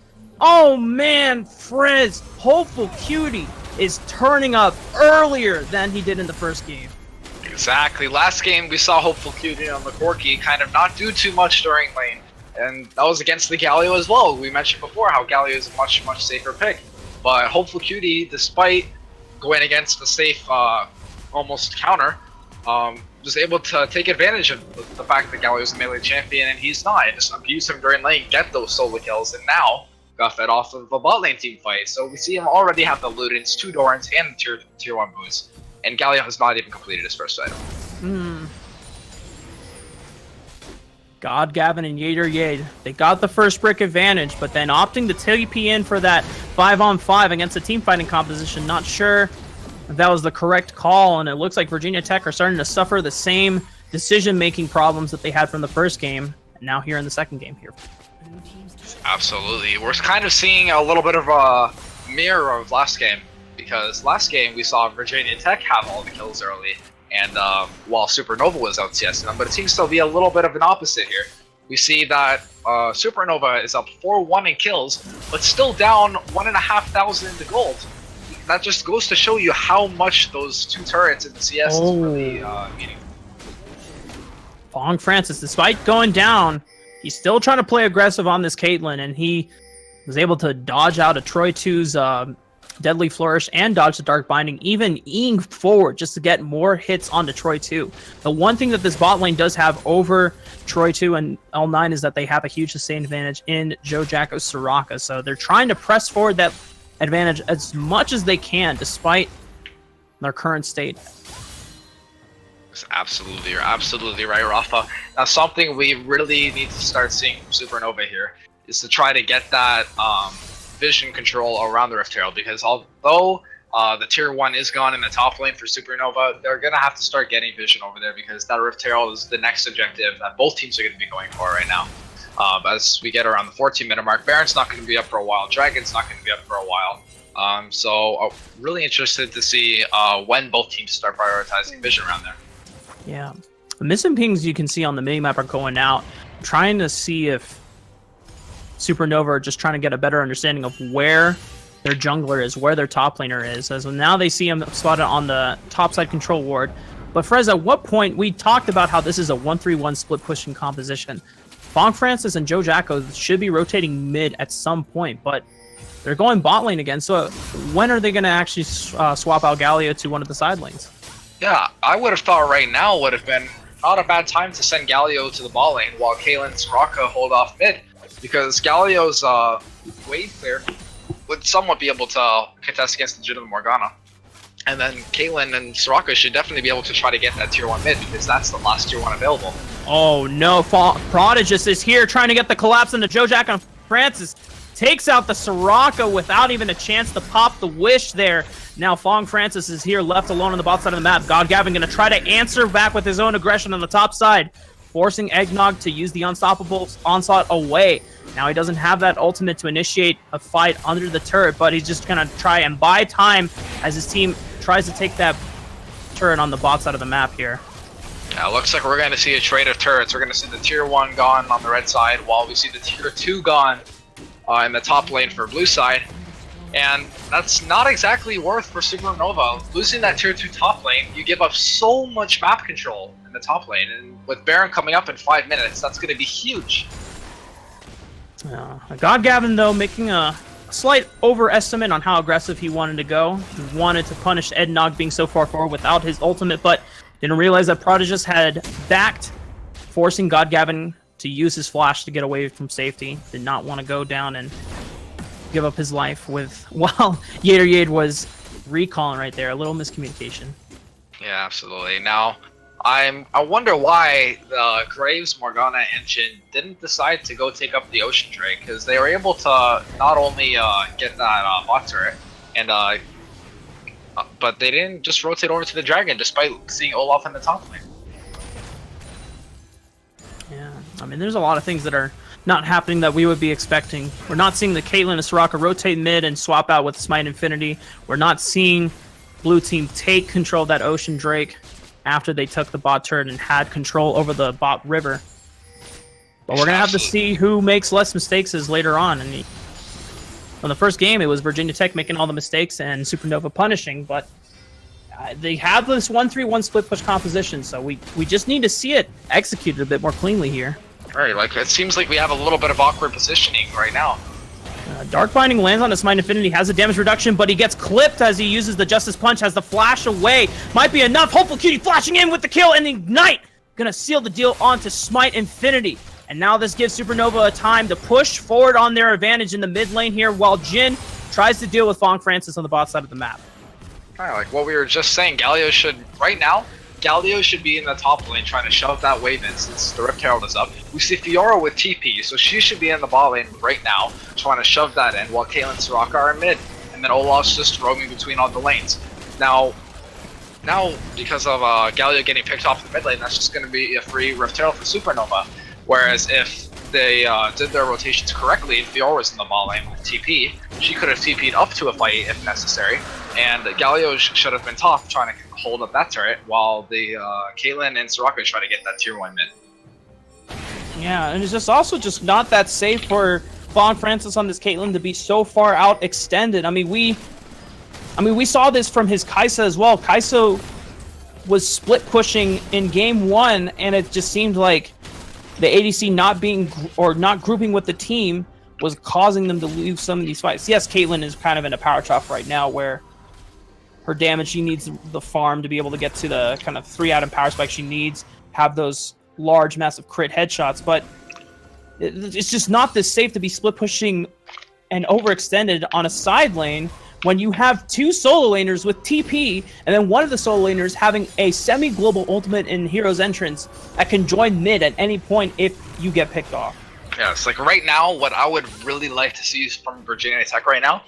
Oh man, Frizz, Hopeful Cutie is turning up earlier than he did in the first game. Exactly. Last game we saw Hopeful Cutie on the Corki kind of not do too much during lane, and that was against the Galio as well. We mentioned before how Galio is a much safer pick, but Hopeful Cutie, despite going against the safe almost counter, was able to take advantage of the fact that Galio is a melee champion and he's not, and just abuse him during lane, get those solo kills, and now got fed off of a bot lane team fight. So we see him already have the Ludens, 2 Dorans, and the tier 1 boost. And Galio has not even completed his first item. God, Gavin, and Yater, they got the first brick advantage, but then opting to TP in for that 5-on-5 against a team fighting composition. Not sure if that was the correct call, and it looks like Virginia Tech are starting to suffer the same decision-making problems that they had from the first game, and now here in the second game here. Absolutely. We're kind of seeing a little bit of a mirror of last game, because last game we saw Virginia Tech have all the kills early, and while Supernova was out CSing them, but it seems to be a little bit of an opposite here. We see that Supernova is up 4-1 in kills, but still down 1,500 into gold. That just goes to show you how much those 2 turrets in the CS is really meaningful. Fong Francis, despite going down, he's still trying to play aggressive on this Caitlyn, and he was able to dodge out a Troy 2's Deadly Flourish and dodge the Dark Binding, even eing forward just to get more hits onto Troy 2. The one thing that this bot lane does have over Troy 2 and L9 is that they have a huge sustained advantage in Jojako Soraka, so they're trying to press forward that advantage as much as they can despite their current state. Absolutely, you're absolutely right, Rafa. Now, something we really need to start seeing from Supernova here is to try to get that vision control around the Rift Herald, because although the tier 1 is gone in the top lane for Supernova, they're going to have to start getting vision over there, because that Rift Herald is the next objective that both teams are going to be going for right now. As we get around the 14-minute mark, Baron's not going to be up for a while, Dragon's not going to be up for a while. So really interested to see when both teams start prioritizing vision around there. Yeah. The missing pings you can see on the minimap are going out, trying to see if Supernova are just trying to get a better understanding of where their jungler is, where their top laner is. As now they see him spotted on the top side control ward. But Frez, at what point, we talked about how this is a 1-3-1 split pushing composition. Fong Francis and Jojako should be rotating mid at some point, but they're going bot lane again. So when are they going to actually swap out Galio to one of the side lanes? Yeah, I would have thought right now would have been not a bad time to send Galio to the bot lane while Caitlyn and Soraka hold off mid, because Galio's wave clear would somewhat be able to contest against Legitimate Morgana. And then Caitlyn and Soraka should definitely be able to try to get that tier 1 mid, because that's the last tier 1 available. Oh no, Prodigious is here trying to get the collapse into Jojako, and Francis takes out the Soraka without even a chance to pop the wish there. Now Fong Francis is here left alone on the bot side of the map. God Gavin going to try to answer back with his own aggression on the top side, forcing Eggnog to use the Unstoppable Onslaught away. Now he doesn't have that ultimate to initiate a fight under the turret, but he's just going to try and buy time as his team tries to take that turret on the bot side of the map here. Yeah, looks like we're going to see a trade of turrets. We're going to see the tier 1 gone on the red side, while we see the tier 2 gone in the top lane for blue side. And that's not exactly worth for Supernova. Losing that tier 2 top lane, you give up so much map control in the top lane, and with Baron coming up in 5 minutes, that's going to be huge. God Gavin, though, making a slight overestimate on how aggressive he wanted to go. He wanted to punish Eggnog being so far forward without his ultimate, but Didn't realize that Prodigus had backed, forcing Godgavin to use his flash to get away from safety. Did not want to go down and give up his life while Yader was recalling right there. A little miscommunication. Yeah, absolutely. Now, I wonder why the Graves, Morgana, and Jhin didn't decide to go take up the Ocean Drake, because they were able to not only get that bot turret, and but they didn't just rotate over to the Dragon, despite seeing Olaf in the top lane. Yeah, I mean, there's a lot of things that are not happening that we would be expecting. We're not seeing the Caitlyn and Soraka rotate mid and swap out with Smite Infinity. We're not seeing blue team take control of that Ocean Drake after they took the bot turret and had control over the bot river. But we're going to have to see who makes less mistakes as later on. And on the first game, it was Virginia Tech making all the mistakes and Supernova punishing, but they have this 1-3-1 split push composition, so we just need to see it executed a bit more cleanly here. Right, like it seems like we have a little bit of awkward positioning right now. Dark Binding lands on his Smite Infinity, has a damage reduction, but he gets clipped as he uses the Justice Punch, has the flash away. Might be enough. Hopeful Cutie flashing in with the kill, and Ignite gonna seal the deal onto Smite Infinity. And now this gives Supernova a time to push forward on their advantage in the mid lane here, while Jhin tries to deal with Fong Francis on the bot side of the map. Kind of like what we were just saying, Galio should be in the top lane trying to shove that wave in since the Rift Herald is up. We see Fiora with TP, so she should be in the bot lane right now trying to shove that in while Caitlyn and Soraka are in mid. And then Olaf's just roaming between all the lanes. Now because of Galio getting picked off in the mid lane, that's just going to be a free Rift Herald for Supernova. Whereas if they did their rotations correctly, if Fiora was in the bot lane with TP, she could have TP'd up to a fight if necessary, and Galio should have been top trying to hold up that turret while the Caitlyn and Soraka try to get that tier 1 mid. Yeah, and it's just also just not that safe for Fong Francis on this Caitlyn to be so far out extended. I mean, we saw this from his Kai'Sa as well. Kai'Sa was split pushing in game 1, and it just seemed like the ADC not grouping with the team was causing them to lose some of these fights. Yes, Caitlyn is kind of in a power trough right now where her damage, she needs the farm to be able to get to the kind of 3-item power spike she needs, have those large, massive crit headshots, but it's just not this safe to be split pushing and overextended on a side lane when you have 2 solo laners with TP, and then one of the solo laners having a semi-global ultimate in Hero's Entrance that can join mid at any point if you get picked off. Yeah, it's like right now, what I would really like to see from Virginia Tech right now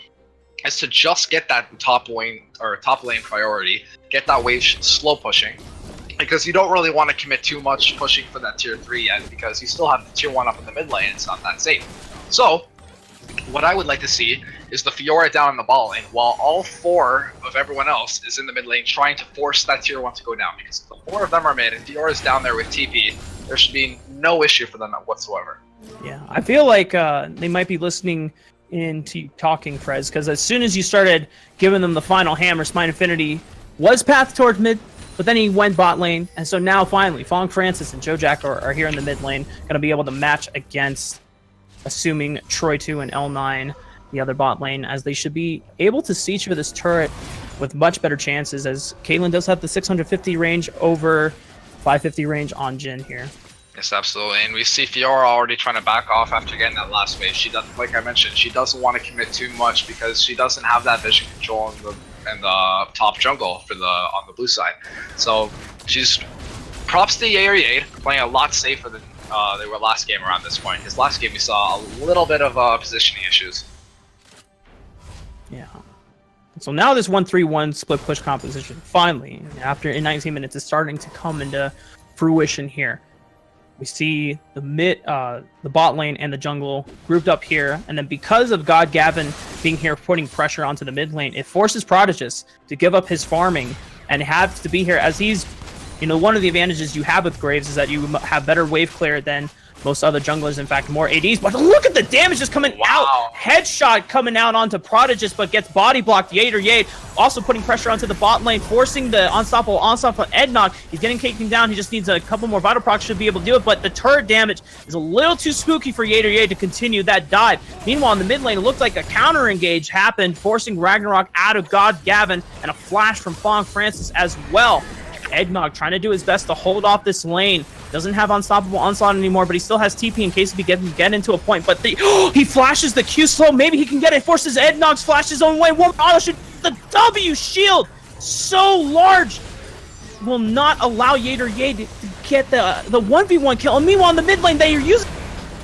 is to just get that top lane priority, get that wave slow pushing, because you don't really want to commit too much pushing for that tier 3 yet, because you still have the tier 1 up in the mid lane. It's not that safe. So what I would like to see is the Fiora down in the bot lane, while all 4 of everyone else is in the mid lane trying to force that tier 1 to go down, because if the 4 of them are mid and Fiora's down there with TP, there should be no issue for them whatsoever. Yeah, I feel like they might be listening into you talking, Frez, because as soon as you started giving them the final hammer, Smite Infinity was path towards mid, but then he went bot lane, and so now finally Fong Francis and JoJack are here in the mid lane, going to be able to match against, assuming Troy 2 and L9, the other bot lane, as they should be able to siege for this turret with much better chances, as Caitlyn does have the 650 range over 550 range on Jhin here. Yes, absolutely, and we see Fiora already trying to back off after getting that last wave. She doesn't, like I mentioned, she doesn't want to commit too much because she doesn't have that vision control in the top jungle for on the blue side. So she's props to Yair playing a lot safer than they were last game around this point. Because last game we saw a little bit of positioning issues. Yeah. So now this 1-3-1 split push composition, finally, in 19 minutes, is starting to come into fruition here. We see the bot lane and the jungle grouped up here, and then because of Godgavin being here putting pressure onto the mid lane, it forces Prodigus to give up his farming and have to be here, as he's, one of the advantages you have with Graves is that you have better wave clear than most other junglers, in fact, more ADs. But look at the damage just coming out. Headshot coming out onto Prodigus, but gets body blocked. Yader also putting pressure onto the bot lane, forcing the unstoppable Ednok. He's getting taken down. He just needs a couple more Vital Procs, should be able to do it. But the turret damage is a little too spooky for Yader to continue that dive. Meanwhile, in the mid lane, it looked like a counter engage happened, forcing Ragnarok out of Godgavin, and a flash from Fong Francis as well. Eggnog trying to do his best to hold off this lane. Doesn't have Unstoppable Onslaught anymore, but he still has TP in case he can get into a point. But he flashes the Q slow. Maybe he can get it. Forces Eggnog's flash his own way. One auto should the W shield so large will not allow Yater to get the 1v1 kill. And meanwhile, in the mid lane, they are using.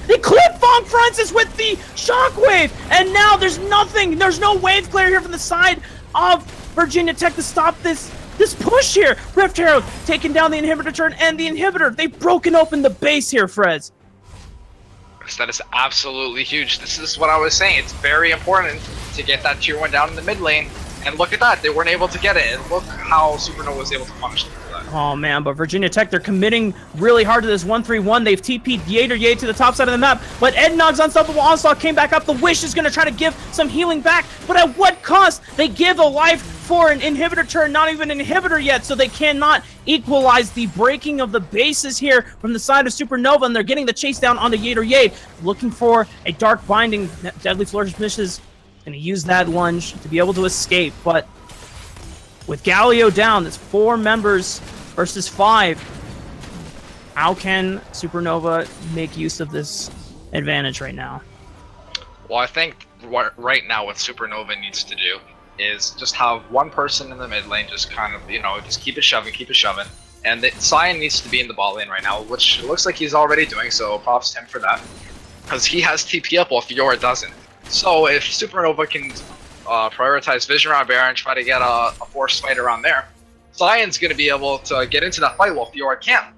They clip Fong Francis with the Shockwave, and now there's nothing. There's no wave clear here from the side of Virginia Tech to stop this push here. Rift Herald taking down the inhibitor turn and the inhibitor. They've broken open the base here, Frez. That is absolutely huge. This is what I was saying. It's very important to get that tier 1 down in the mid lane. And look at that. They weren't able to get it. And look how Supernova was able to punish them for that. Oh, man. But Virginia Tech, they're committing really hard to this 1-3-1. They've TP'd Yater to the top side of the map. But Eggnog's Unstoppable Onslaught came back up. The Wish is going to try to give some healing back. But at what cost? They give a life for an inhibitor turn, not even an inhibitor yet, so they cannot equalize the breaking of the bases here from the side of Supernova, and they're getting the chase down onto Yater. Looking for a Dark Binding. Deadly Flourish misses, and he used that lunge to be able to escape, but with Galio down, it's 4 members versus 5. How can Supernova make use of this advantage right now? Well, I think right now what Supernova needs to do is just have one person in the mid lane just kind of, just keep it shoving. And Cyan needs to be in the bot lane right now, which it looks like he's already doing, so props to him for that. Because he has TP up while Fiora doesn't. So if Supernova can prioritize Vision around Baron, try to get a force fight around there, Cyan's going to be able to get into that fight while Fiora can't.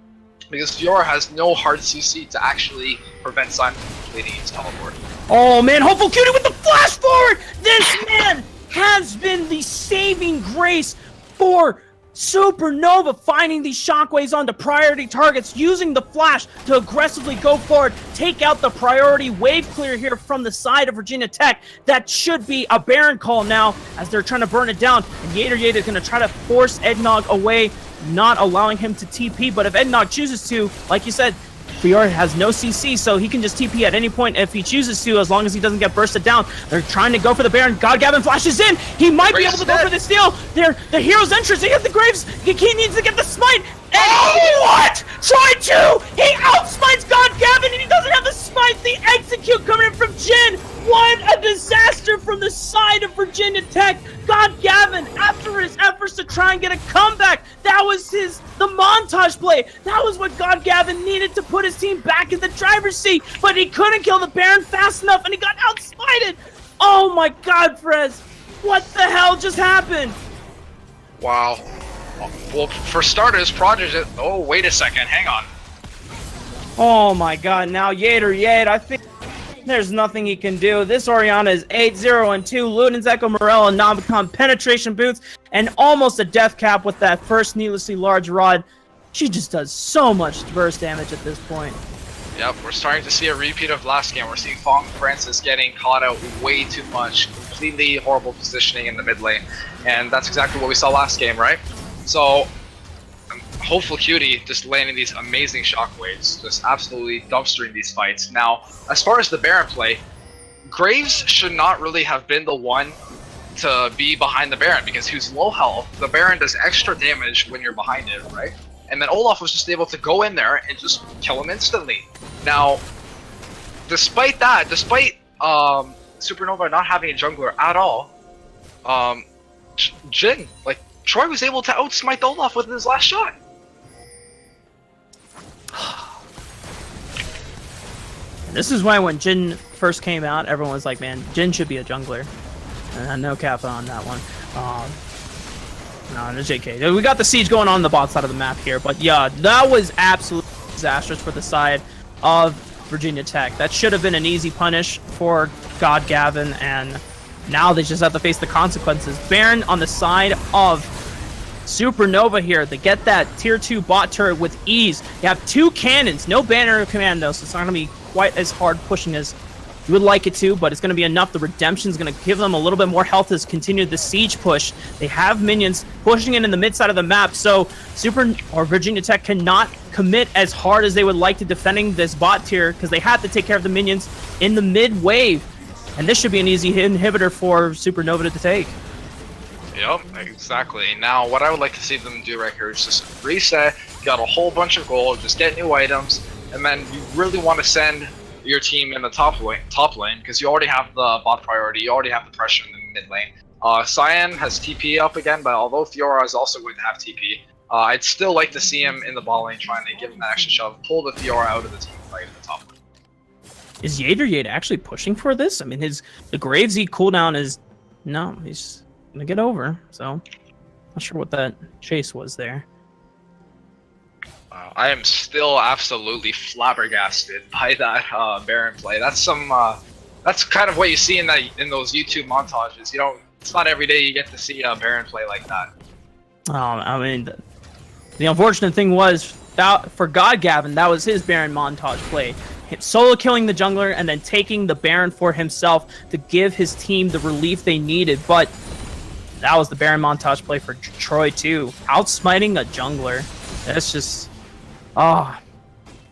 Because Fiora has no hard CC to actually prevent Cyan from completing his teleport. Oh man, Hopeful Cutie with the flash forward! This man has been the saving grace for Supernova, finding these shockwaves onto priority targets, using the flash to aggressively go forward, take out the priority wave clear here from the side of Virginia Tech. That should be a Baron call now as they're trying to burn it down. And Yater is going to try to force Eggnog away, not allowing him to TP. But if Eggnog chooses to, like you said, Fiora has no CC, so he can just TP at any point if he chooses to, as long as he doesn't get bursted down. They're trying to go for the Baron. Godgavin flashes in. He might be able to go for the steal. The hero's entrance. He hit the Graves. He needs to get the smite. And what? Tried to! He outsmites Godgavin, and he doesn't have the smite. The execute coming in from Jin. What a disaster from the side of Virginia Tech. Godgavin, after his efforts to try and get a comeback, that was the montage play. That was what Godgavin needed to put his team back in the driver's seat, but he couldn't kill the Baron fast enough, and he got outsmited. Oh my God, Frez. What the hell just happened? Wow. Well, for starters, Prodigy... Oh, wait a second. Hang on. Oh my God, now Yater, I think there's nothing he can do. This Orianna is 8-0-2. Luden's Echo Morel and Nomicon penetration boots and almost a death cap with that first needlessly large rod. She just does so much burst damage at this point. Yep, we're starting to see a repeat of last game. We're seeing Fong Francis getting caught out way too much. Completely horrible positioning in the mid lane. And that's exactly what we saw last game, right? So, Hopeful Cutie just landing these amazing shockwaves, just absolutely dumpstering these fights. Now, as far as the Baron play, Graves should not really have been the one to be behind the Baron, because he's low health. The Baron does extra damage when you're behind it, right? And then Olaf was just able to go in there and just kill him instantly. Now, despite that, despite Supernova not having a jungler at all, Jin, like, Troy was able to outsmite Olaf with his last shot. This is why when Jin first came out, everyone was like, man, Jin should be a jungler. No cap on that one. No, JK. We got the siege going on the bot side of the map here, but yeah, that was absolutely disastrous for the side of Virginia Tech. That should have been an easy punish for Godgavin, and now they just have to face the consequences. Baron on the side of Supernova here. They get that tier 2 bot turret with ease. You have 2 cannons, no banner of command though, so it's not going to be quite as hard pushing as you would like it to, but it's going to be enough. The Redemption's going to give them a little bit more health to continue the siege push. They have minions pushing in the mid side of the map, so Virginia Tech cannot commit as hard as they would like to defending this bot tier, because they have to take care of the minions in the mid wave. And this should be an easy inhibitor for Supernova to take. Yep, exactly. Now, what I would like to see them do right here is just reset, get a whole bunch of gold, just get new items, and then you really want to send your team in the top lane, because you already have the bot priority, you already have the pressure in the mid lane. Cyan has TP up again, but although Fiora is also going to have TP, I'd still like to see him in the bot lane trying to give him that extra shove, pull the Fiora out of the team fight in the top lane. Is Yader actually pushing for this? I mean, the Graves E cooldown is no, he's gonna get over. So, not sure what that chase was there. I am still absolutely flabbergasted by that Baron play. That's some. That's kind of what you see in those YouTube montages. You know, it's not every day you get to see a Baron play like that. I mean, the unfortunate thing was that for Godgavin, that was his Baron montage play. Solo killing the jungler and then taking the Baron for himself to give his team the relief they needed. But that was the Baron montage play for Troy too. Outsmiting a jungler. That's just... Oh.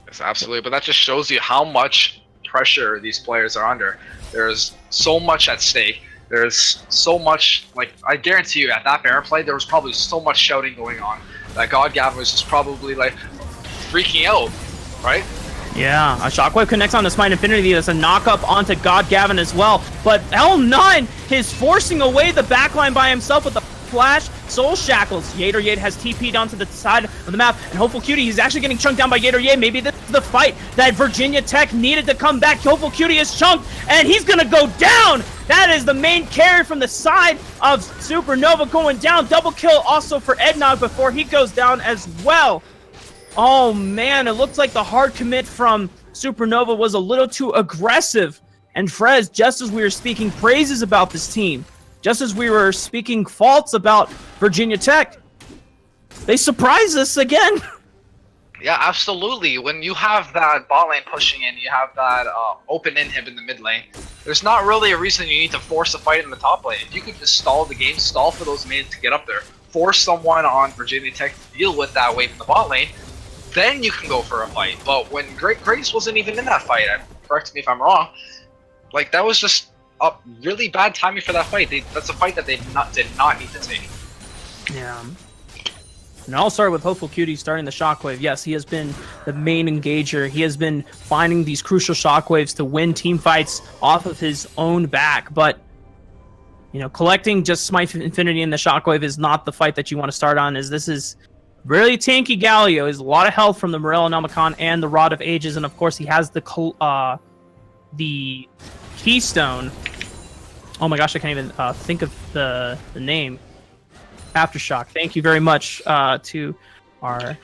Yes, absolutely. But that just shows you how much pressure these players are under. There's so much at stake. There's so much, like, I guarantee you at that Baron play, there was probably so much shouting going on that Godgavin was just probably, like, freaking out, right? Yeah, a Shockwave connects on the Smite Infinity. That's a knock-up onto Godgavin as well. But L9 is forcing away the backline by himself with the flash. Soul Shackles. Yader has TP'd onto the side of the map. And Hopeful Cutie, he's actually getting chunked down by Yader. Maybe this is the fight that Virginia Tech needed to come back. Hopeful Cutie is chunked, and he's going to go down. That is the main carry from the side of Supernova going down. Double kill also for Ednog before he goes down as well. Oh man, it looks like the hard commit from Supernova was a little too aggressive. And Frez, just as we were speaking praises about this team, just as we were speaking faults about Virginia Tech, they surprised us again. Yeah, absolutely. When you have that bot lane pushing in, you have that open inhib in the mid lane, there's not really a reason you need to force a fight in the top lane. If you could just stall the game, stall for those minions to get up there, force someone on Virginia Tech to deal with that wave in the bot lane, then you can go for a fight. But when Grace wasn't even in that fight, correct me if I'm wrong, like, that was just a really bad timing for that fight. That's a fight that they did not need to take. Yeah. And I'll start with Hopeful Cutie starting the Shockwave. Yes, he has been the main engager. He has been finding these crucial Shockwaves to win team fights off of his own back. But, you know, collecting just Smite Infinity in the Shockwave is not the fight that you want to start on, as this is really tanky Galio. Is a lot of health from the Morellonomicon and the Rod of Ages, and of course he has the Keystone. Oh my gosh, I can't even think of the name. Aftershock. Thank you very much to our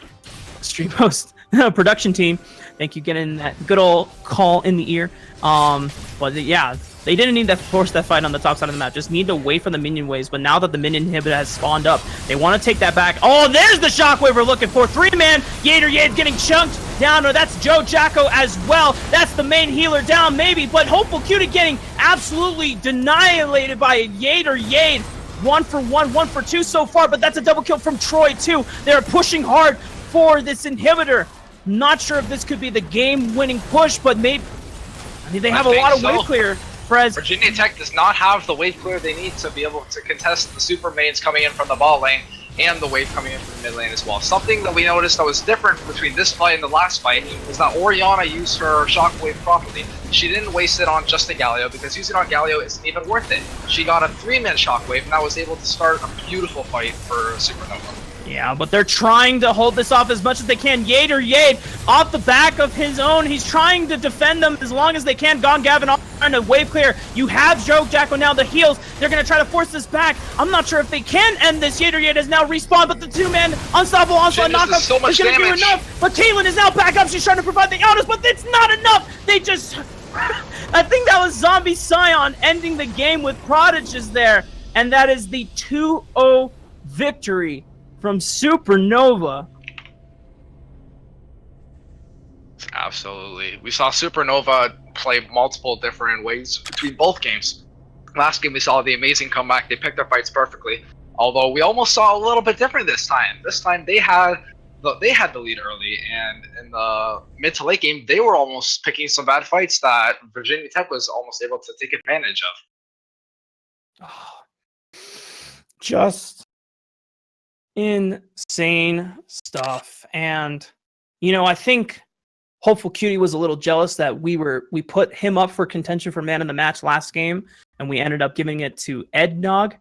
stream host production team. Thank you, getting that good old call in the ear. But yeah, they didn't need to force that fight on the top side of the map. Just need to wait for the minion waves. But now that the minion inhibitor has spawned up, they want to take that back. Oh, there's the shockwave we're looking for. 3-man. Yader getting chunked down. Or that's Joe Jacko as well. That's the main healer down, maybe. But Hopeful Cutie getting absolutely annihilated by Yader. 1 for 1, 1 for 2 so far. But that's a double kill from Troy too. They're pushing hard for this inhibitor. Not sure if this could be the game-winning push, but maybe. I mean, they have a lot of wave clear. Frez. Virginia Tech does not have the wave clear they need to be able to contest the super mains coming in from the bot lane and the wave coming in from the mid lane as well. Something that we noticed that was different between this fight and the last fight was that Orianna used her shockwave properly. She didn't waste it on just a Galio, because using it on Galio isn't even worth it. She got a 3-man shockwave, and that was able to start a beautiful fight for Supernova. Yeah, but they're trying to hold this off as much as they can. Yade off the back of his own. He's trying to defend them as long as they can. Godgavin trying to wave clear. You have Joe Jacko now, the heals. They're going to try to force this back. I'm not sure if they can end this. Yade has now respawned, but the 2-man unstoppable onslaught knockup so is going to do enough. But Caitlyn is now back up. She's trying to provide the outs, but it's not enough. They just... I think that was Zombie Scion ending the game with Prodigies there. And that is the 2-0 victory from Supernova. Absolutely. We saw Supernova play multiple different ways between both games. Last game we saw the amazing comeback. They picked their fights perfectly. Although we almost saw a little bit different this time. This time they had the lead early, and in the mid to late game they were almost picking some bad fights that Virginia Tech was almost able to take advantage of. Just insane stuff. And, you know, I think Hopeful Cutie was a little jealous that we put him up for contention for man of the match last game, and we ended up giving it to Eggnog.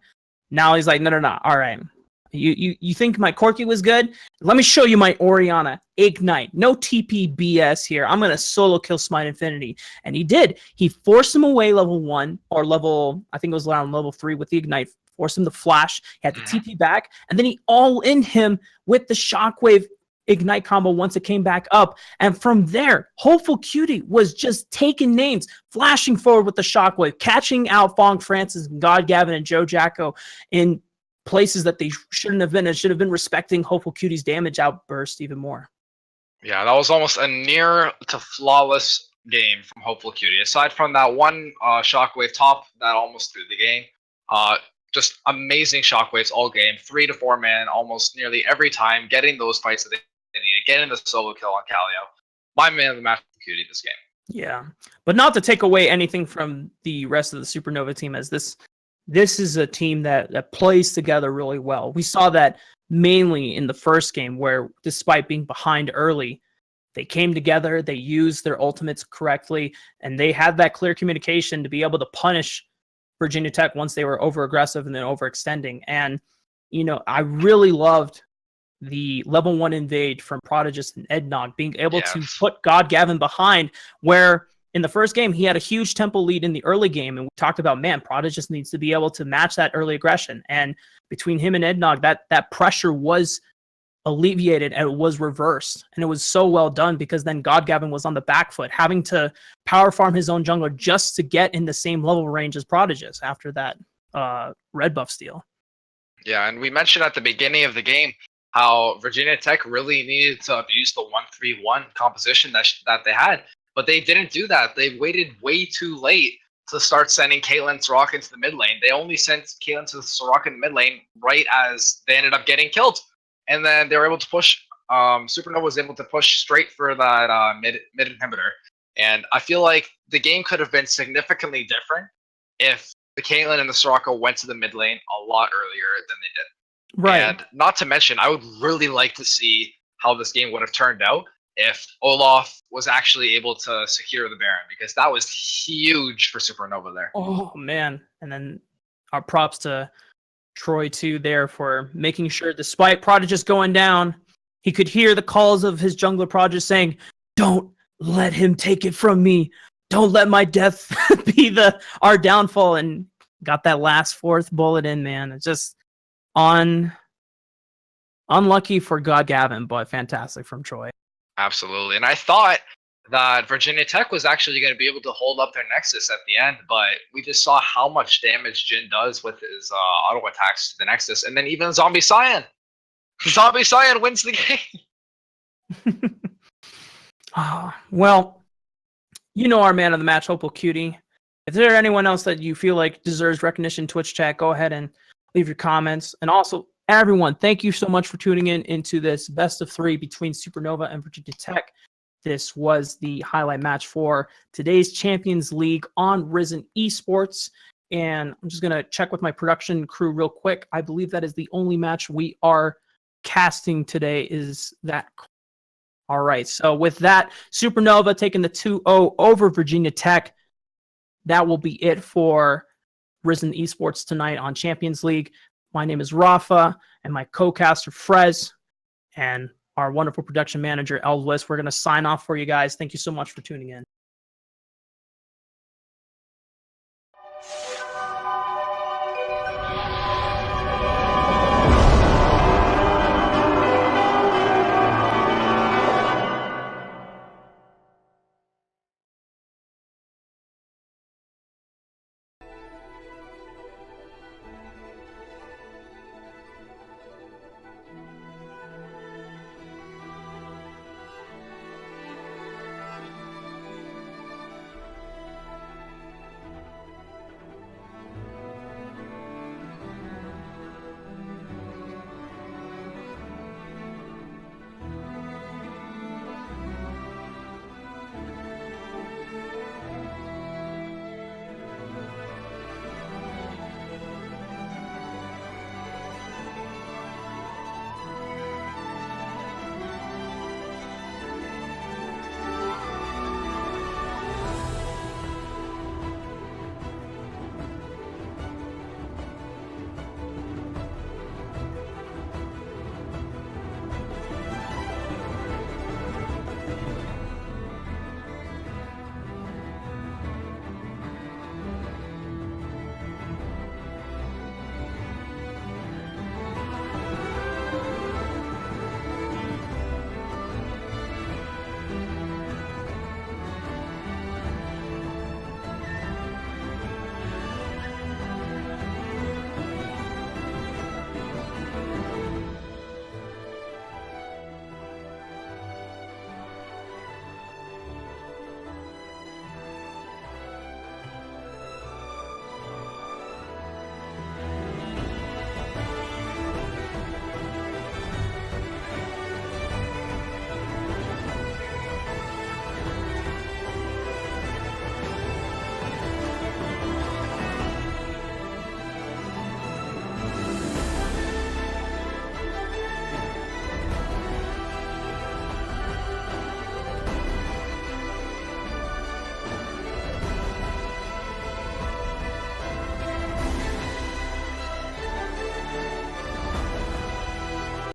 Now he's like, no. All right. You think my Corki was good? Let me show you my Orianna. Ignite. No TP BS here. I'm going to solo kill Smite Infinity. And he did. He forced him away level 1 or I think it was around level 3 with the Ignite. Forced him to flash. He had to TP back. And then he all-in him with the Shockwave Ignite combo once it came back up. And from there, Hopeful Cutie was just taking names, flashing forward with the Shockwave, catching out Fong Francis, God Gavin, and Joe Jacko in places that they shouldn't have been, and should have been respecting Hopeful Cutie's damage outburst even more. Yeah, that was almost a near to flawless game from Hopeful Cutie. Aside from that one Shockwave top that almost threw the game, just amazing Shockwaves all game, 3 to 4 man almost nearly every time, getting those fights that they needed, getting the solo kill on Calio. My man of the match for Cutie this game. Yeah, but not to take away anything from the rest of the Supernova team, as this is a team that plays together really well. We saw that mainly in the first game, where despite being behind early, they came together, they used their ultimates correctly, and they had that clear communication to be able to punish Virginia Tech once they were over-aggressive and then overextending. And, you know, I really loved the level 1 invade from Prodigus and Eggnog, being able to put God Gavin behind, where in the first game, he had a huge tempo lead in the early game, and we talked about, man, Prodigus needs to be able to match that early aggression. And between him and Eggnog, that pressure was alleviated and it was reversed. And it was so well done, because then God Gavin was on the back foot, having to power farm his own jungler just to get in the same level range as Prodigus after that red buff steal. Yeah, and we mentioned at the beginning of the game how Virginia Tech really needed to abuse the 1-3-1 composition that they had. But they didn't do that. They waited way too late to start sending Caitlyn Soraka into the mid lane. They only sent Caitlyn to the Soraka in the mid lane right as they ended up getting killed. And then they were able to push, Supernova was able to push straight for that mid inhibitor. And I feel like the game could have been significantly different if the Caitlyn and the Soraka went to the mid lane a lot earlier than they did. Right. And not to mention, I would really like to see how this game would have turned out if Olaf was actually able to secure the Baron, because that was huge for Supernova there. Oh, man. And then our props to Troy, too, there for making sure, despite Prodigus going down, he could hear the calls of his jungler Prodigus saying, "Don't let him take it from me. Don't let my death be our downfall." And got that last 4th bullet in, man. It's just unlucky for God Gavin, but fantastic from Troy. Absolutely. And I thought that Virginia Tech was actually going to be able to hold up their Nexus at the end, but we just saw how much damage Jin does with his auto attacks to the Nexus. And then even Zombie Cyan. Zombie Cyan wins the game. Well, you know our man of the match, Hopeful Cutie. If there's anyone else that you feel like deserves recognition, Twitch chat, go ahead and leave your comments. And also, everyone, thank you so much for tuning into this best of 3 between Supernova and Virginia Tech. This was the highlight match for today's Champions League on Risen Esports. And I'm just going to check with my production crew real quick. I believe that is the only match we are casting today, is that. All right. So with that, Supernova taking the 2-0 over Virginia Tech. That will be it for Risen Esports tonight on Champions League. My name is Rafa, and my co-caster Frez, and our wonderful production manager Elvis. We're going to sign off for you guys. Thank you so much for tuning in.